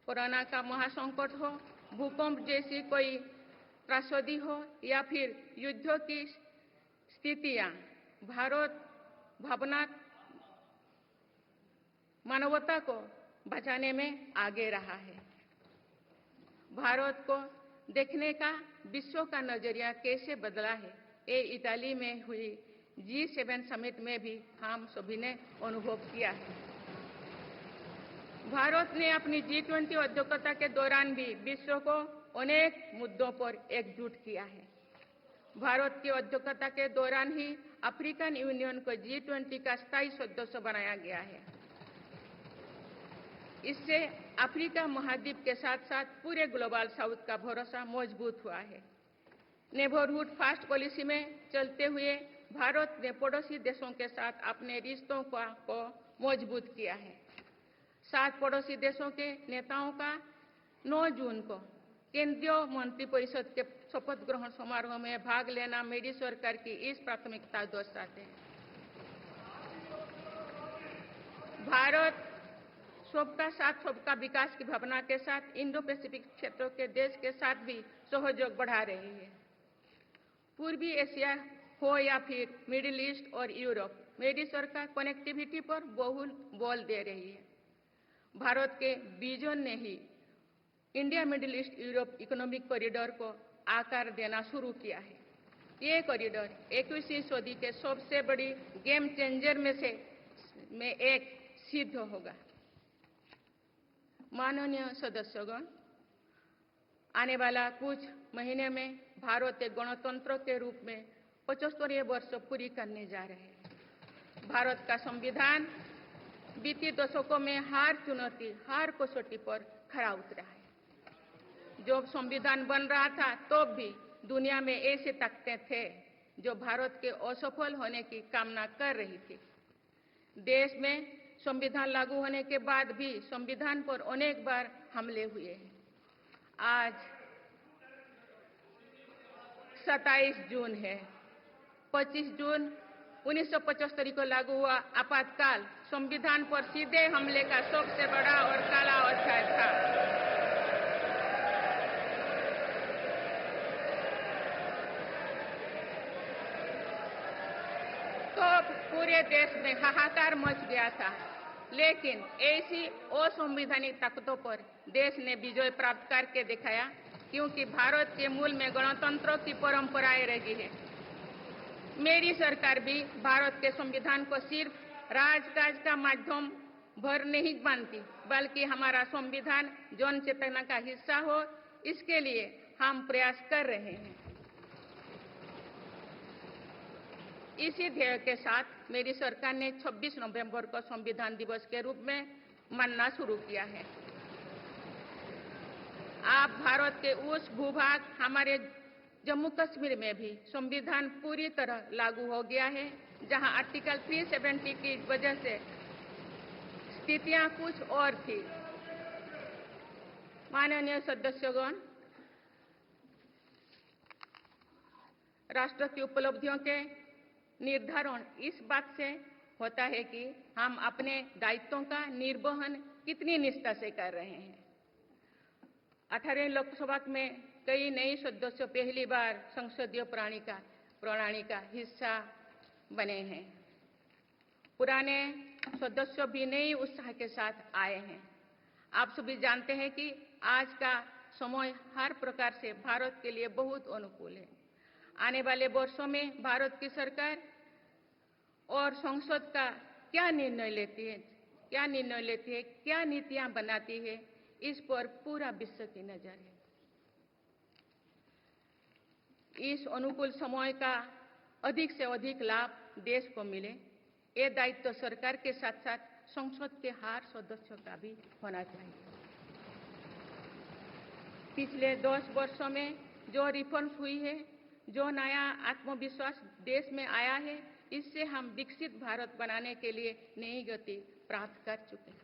कोरोना का महासंकट हो, भूकंप जैसी कोई त्रासदी हो या फिर युद्धों की स्थितियां, भारत मानवता को बचाने में आगे रहा है। भारत को देखने का विश्व का नजरिया कैसे बदला है, ये इटली में हुई G7 समिट में भी हम सभी ने अनुभव किया है। भारत ने अपनी G20 अध्यक्षता के दौरान भी विश्व को अनेक मुद्दों पर एकजुट किया है। भारत की अध्यक्षता के दौरान ही अफ्रीकन यूनियन को G20 का स्थायी सदस्य बनाया गया है। इससे अफ्रीका महाद्वीप के साथ साथ पूरे ग्लोबल साउथ का भरोसा मजबूत हुआ है। नेबरहुड फास्ट पॉलिसी में चलते हुए भारत ने पड़ोसी देशों के साथ अपने रिश्तों को मजबूत किया है। 7 पड़ोसी देशों के नेताओं का 9 जून को केंद्रीय मंत्रिपरिषद के शपथ ग्रहण समारोह में भाग लेना मेरी सरकार की इस प्राथमिकता दर्शाते हैं। भारत सबका साथ सबका विकास की भावना के साथ इंडो पैसिफिक क्षेत्रों के देश के साथ भी सहयोग बढ़ा रही है। पूर्वी एशिया हो या फिर मिडिल ईस्ट और यूरोप, मेरी सरकार कनेक्टिविटी पर बहुल बल दे रही है। भारत के विजन ने ही India Middle East Europe economic corridor को आकार देना शुरू किया है। ये कॉरिडोर 21वीं सदी के सबसे बड़ी गेम चेंजर में एक सिद्ध होगा। माननीय सदस्यगण, आने वाला कुछ महीने में भारत एक गणतंत्र के रूप में 75वें वर्ष पूरी करने जा रहे हैं। भारत का संविधान बीते दशकों में हर कसौटी पर खरा उतरा है। जब संविधान बन रहा था तो भी दुनिया में ऐसे ताकतें थे जो भारत के असफल होने की कामना कर रही थी। देश में संविधान लागू होने के बाद भी संविधान पर अनेक बार हमले हुए हैं। आज 27 जून है। 25 जून 1975 को लागू हुआ आपातकाल संविधान पर सीधे हमले का सबसे बड़ा और काला अध्याय था। तो पूरे देश में हाहाकार मच गया था, लेकिन ऐसी असंवैधानिक ताकतों पर देश ने विजय प्राप्त करके दिखाया, क्योंकि भारत के मूल में गणतंत्र की परंपराएं रही है। मेरी सरकार भी भारत के संविधान को सिर्फ राजकाज का माध्यम भर नहीं मानती, बल्कि हमारा संविधान जन चेतना का हिस्सा हो, इसके लिए हम प्रयास कर रहे हैं। इसी ध्येय के साथ मेरी सरकार ने 26 नवंबर को संविधान दिवस के रूप में मानना शुरू किया है। अब भारत के उस भूभाग हमारे जम्मू कश्मीर में भी संविधान पूरी तरह लागू हो गया है, जहां आर्टिकल 370 की वजह से स्थितियां कुछ और थी। माननीय सदस्यगण, राष्ट्र की उपलब्धियों के निर्धारण इस बात से होता है कि हम अपने दायित्वों का निर्वहन कितनी निष्ठा से कर रहे हैं। 18वें लोकसभा में कई नए सदस्य पहली बार संसदीय प्रणाली का हिस्सा बने हैं। पुराने सदस्य भी नए उत्साह के साथ आए हैं। आप सभी जानते हैं कि आज का समय हर प्रकार से भारत के लिए बहुत अनुकूल है। आने वाले वर्षों में भारत की सरकार और संसद का क्या निर्णय लेती है, क्या नीतियां बनाती है, इस पर पूरा विश्व की नजर है। इस अनुकूल समय का अधिक से अधिक लाभ देश को मिले, ये दायित्व सरकार के साथ साथ संसद के हर सदस्यों का भी होना चाहिए। पिछले 10 वर्षों में जो रिफॉर्म्स हुई है, जो नया आत्मविश्वास देश में आया है, इससे हम विकसित भारत बनाने के लिए नई गति प्राप्त कर चुके हैं।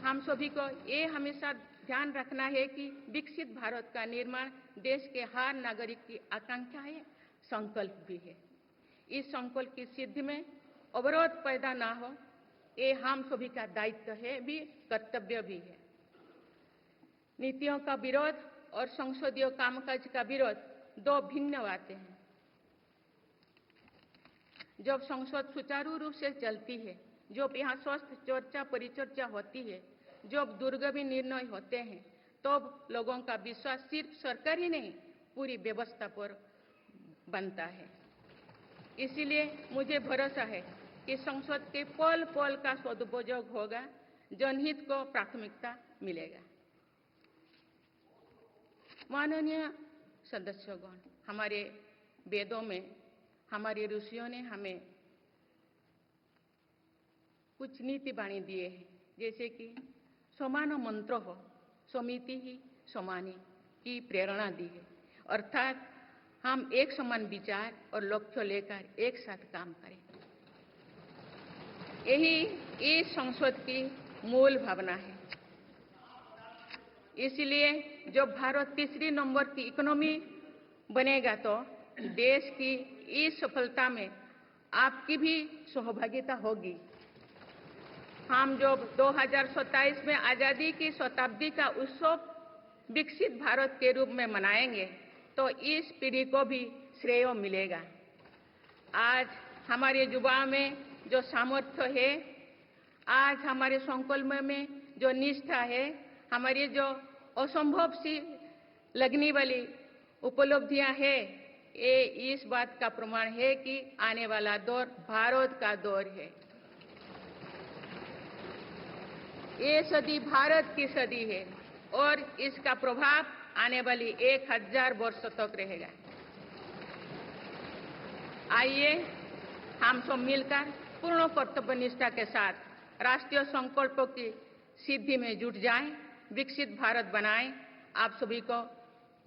हम सभी को ये हमेशा ध्यान रखना है कि विकसित भारत का निर्माण देश के हर नागरिक की आकांक्षा है, संकल्प भी है। इस संकल्प की सिद्धि में अवरोध पैदा ना हो, ये हम सभी का दायित्व है भी, कर्तव्य भी है। नीतियों का विरोध और संसदीय कामकाज का विरोध दो भिन्न बातें हैं। जब संसद सुचारू रूप से चलती है, जब यहाँ स्वस्थ चर्चा परिचर्चा होती है, जब दूरगामी निर्णय होते हैं, तब लोगों का विश्वास सिर्फ सरकार ही नहीं, पूरी व्यवस्था पर बनता है। इसीलिए मुझे भरोसा है कि संसद के पल पल का सदुपयोग होगा, जनहित को प्राथमिकता मिलेगा। माननीय सदस्यगण, हमारे वेदों में हमारे ऋषियों ने हमें कुछ नीति वाणी दिए हैं, जैसे कि समान मंत्र हो समिति ही समानी की प्रेरणा दी है। अर्थात हम एक समान विचार और लक्ष्य लेकर एक साथ काम करें। यही इस संसद की मूल भावना है। इसलिए जब भारत तीसरी नंबर की इकोनॉमी बनेगा, तो देश की इस सफलता में आपकी भी सहभागिता होगी। हम जब 2027 में आजादी की शताब्दी का उत्सव विकसित भारत के रूप में मनाएंगे, तो इस पीढ़ी को भी श्रेय मिलेगा। आज हमारे युवाओं में जो सामर्थ्य है, आज हमारे संकल्प में जो निष्ठा है, हमारी जो असंभव सी लगने वाली उपलब्धियां हैं, ये इस बात का प्रमाण है कि आने वाला दौर भारत का दौर है। ये सदी भारत की सदी है और इसका प्रभाव आने वाली 1000 वर्षों तक रहेगा। आइए हम सब मिलकर पूर्ण कर्तव्यनिष्ठा के साथ राष्ट्रीय संकल्पों की सिद्धि में जुट जाएं, विकसित भारत बनाएं। आप सभी को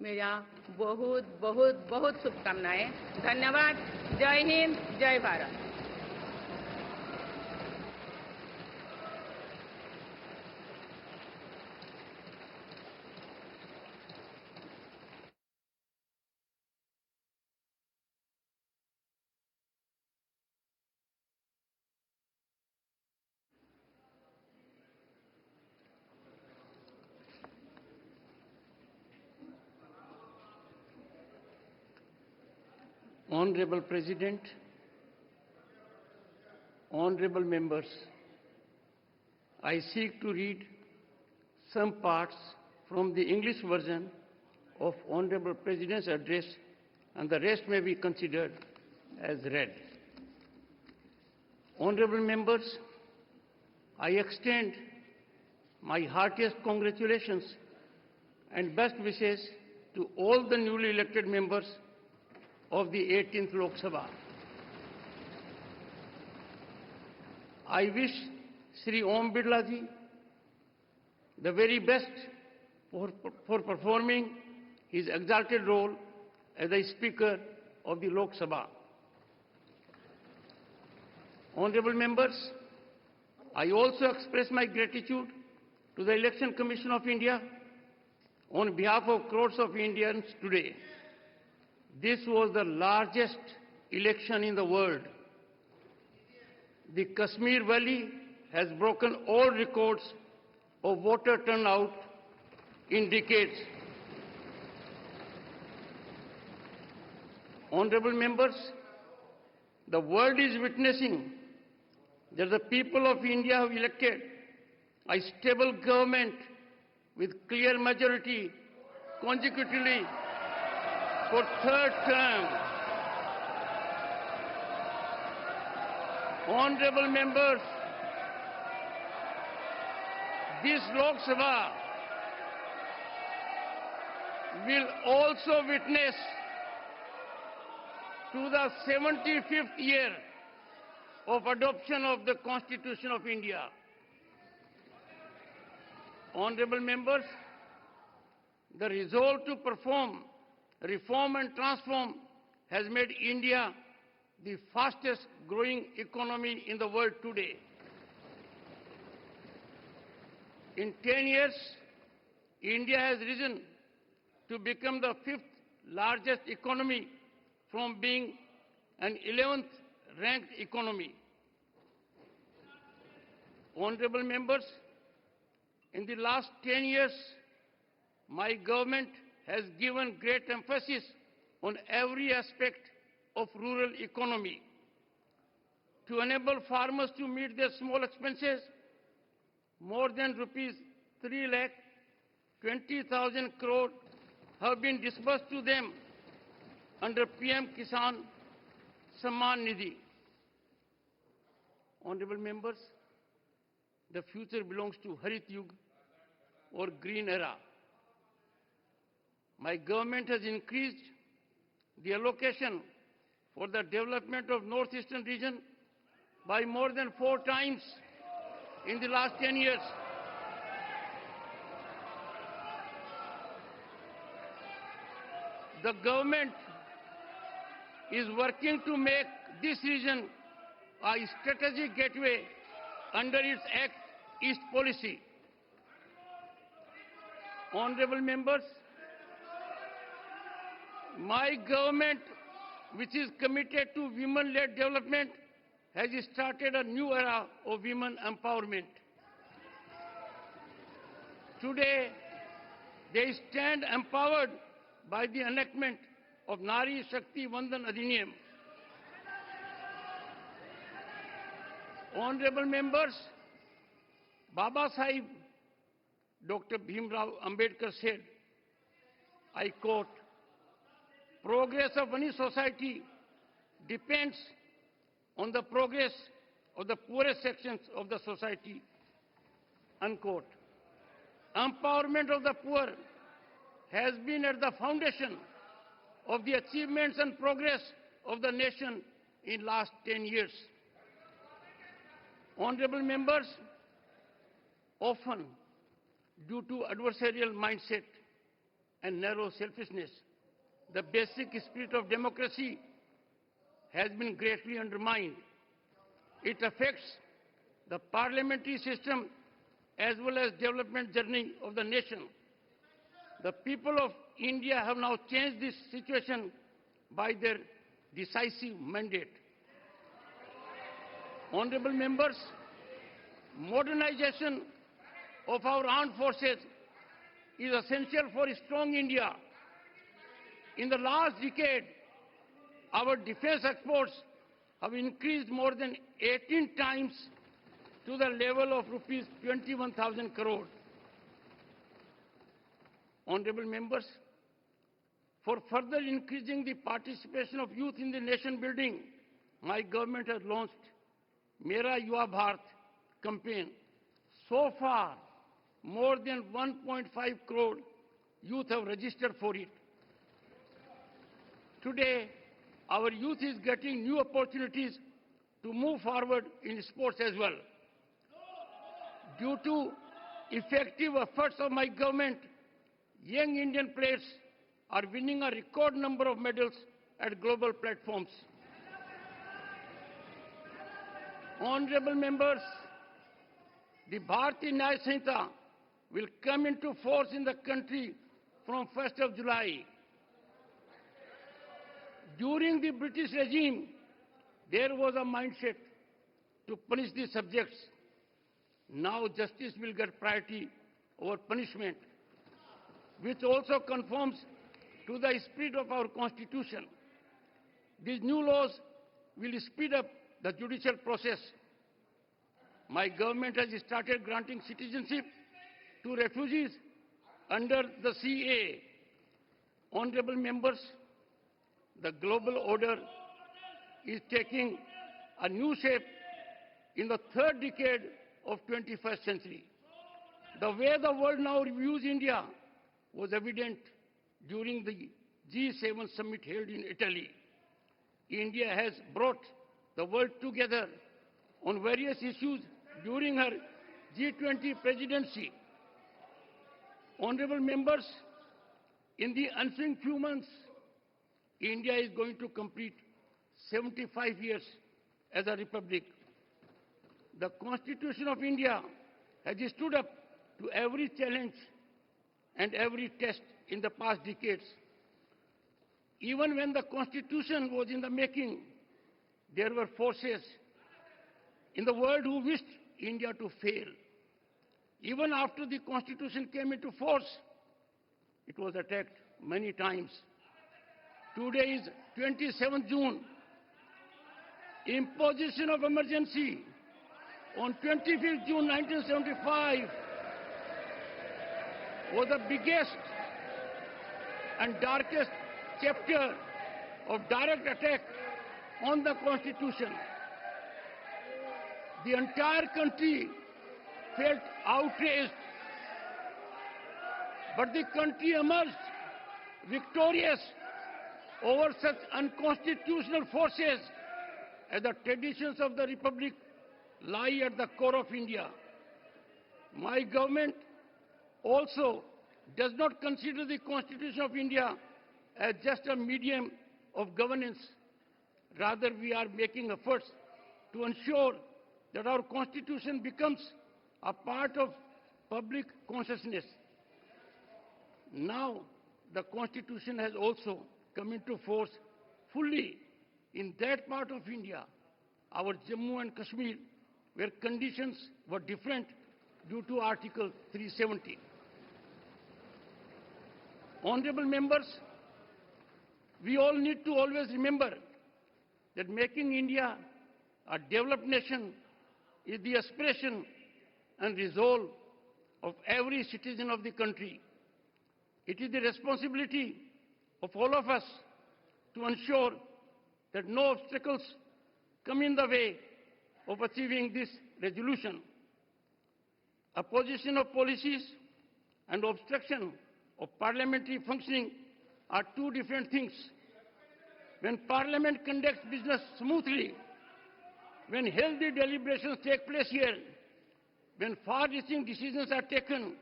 मेरा बहुत बहुत बहुत शुभकामनाएं। धन्यवाद। जय हिंद, जय Bharat. Honorable President, honorable members, I seek to read some parts from the English version of Honorable President's address, and the rest may be considered as read. Honorable members, I extend my heartiest congratulations and best wishes to all the newly elected members of the 18th Lok Sabha. I wish Sri Om Birla ji the very best for performing his exalted role as the Speaker of the Lok Sabha. Honorable members, I also express my gratitude to the Election Commission of India on behalf of crores of Indians today. This was the largest election in the world. The Kashmir Valley has broken all records of voter turnout in decades. Honorable members, the world is witnessing that the people of India have elected a stable government with clear majority consecutively for third term. Honorable members, this Lok Sabha will also witness to the 75th year of adoption of the Constitution of India. Honorable members, the resolve to perform reform and transform has made India the fastest growing economy in the world today. In 10 years, India has risen to become the 5th largest economy from being an 11th ranked economy. Honorable members, in the last 10 years, my government has given great emphasis on every aspect of rural economy. To enable farmers to meet their small expenses, more than rupees 3,20,000 crore have been disbursed to them under PM Kisan Samman Nidhi. Honorable members, the future belongs to Harit Yug or Green Era. My government has increased the allocation for the development of Northeastern region by more than 4 times in the last 10 years. The government is working to make this region a strategic gateway under its Act East policy. Honorable members, my government, which is committed to women-led development, has started a new era of women empowerment. Today, they stand empowered by the enactment of Nari Shakti Vandan Adhiniyam. Honorable members, Baba Sahib Dr. Bhimrao Ambedkar said, I quote, Progress of any society depends on the progress of the poorest sections of the society, unquote. Empowerment of the poor has been at the foundation of the achievements and progress of the nation in last 10 years. Honorable members, often due to adversarial mindset and narrow selfishness, the basic spirit of democracy has been greatly undermined. It affects the parliamentary system as well as development journey of the nation. The people of India have now changed this situation by their decisive mandate. Honorable members, modernization of our armed forces is essential for a strong India. In the last decade, our defense exports have increased more than 18 times to the level of rupees 21,000 crore. Honorable members, for further increasing the participation of youth in the nation building, my government has launched Mera Yuva Bharat campaign. So far, more than 1.5 crore youth have registered for it. Today, our youth is getting new opportunities to move forward in sports as well. Due to effective efforts of my government, young Indian players are winning a record number of medals at global platforms. Honorable members, the Bharatiya Nyaya Sanhita will come into force in the country from 1st of July. During the British regime, there was a mindset to punish the subjects. Now justice will get priority over punishment, which also conforms to the spirit of our Constitution. These new laws will speed up the judicial process. My government has started granting citizenship to refugees under the CAA. Honorable members, the global order is taking a new shape in the third decade of 21st century. The way the world now views India was evident during the G7 summit held in Italy. India has brought the world together on various issues during her G20 presidency. Honorable members, in the ensuing few months, India is going to complete 75 years as a republic. The Constitution of India has stood up to every challenge and every test in the past decades. Even when the Constitution was in the making, there were forces in the world who wished India to fail. Even after the Constitution came into force, it was attacked many times. Today is 27th June. Imposition of emergency on 25th June 1975 was the biggest and darkest chapter of direct attack on the Constitution. The entire country felt outraged, but the country emerged victorious over such unconstitutional forces, as the traditions of the Republic lie at the core of India. My government also does not consider the Constitution of India as just a medium of governance. Rather, we are making efforts to ensure that our Constitution becomes a part of public consciousness. Now, the Constitution has also come into force fully in that part of India, our Jammu and Kashmir, where conditions were different due to Article 370. Honorable members, we all need to always remember that making India a developed nation is the aspiration and resolve of every citizen of the country. It is the responsibility of all of us to ensure that no obstacles come in the way of achieving this resolution. Opposition of policies and obstruction of parliamentary functioning are two different things. When Parliament conducts business smoothly, when healthy deliberations take place here, when far-reaching decisions are taken,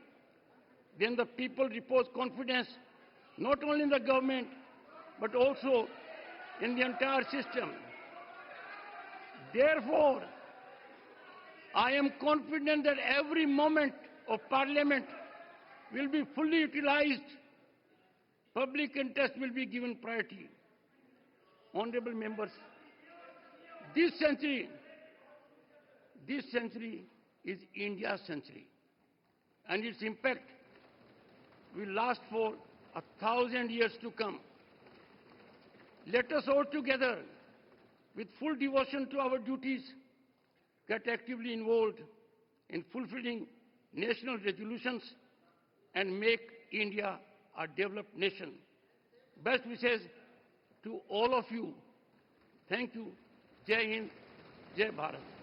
then the people repose confidence not only in the government, but also in the entire system. Therefore, I am confident that every moment of Parliament will be fully utilized. Public interest will be given priority. Honorable members, this century is India's century, and its impact will last for 1,000 years to come. Let us all together, with full devotion to our duties, get actively involved in fulfilling national resolutions and make India a developed nation. Best wishes to all of you. Thank you. Jai Hind, Jai Bharat.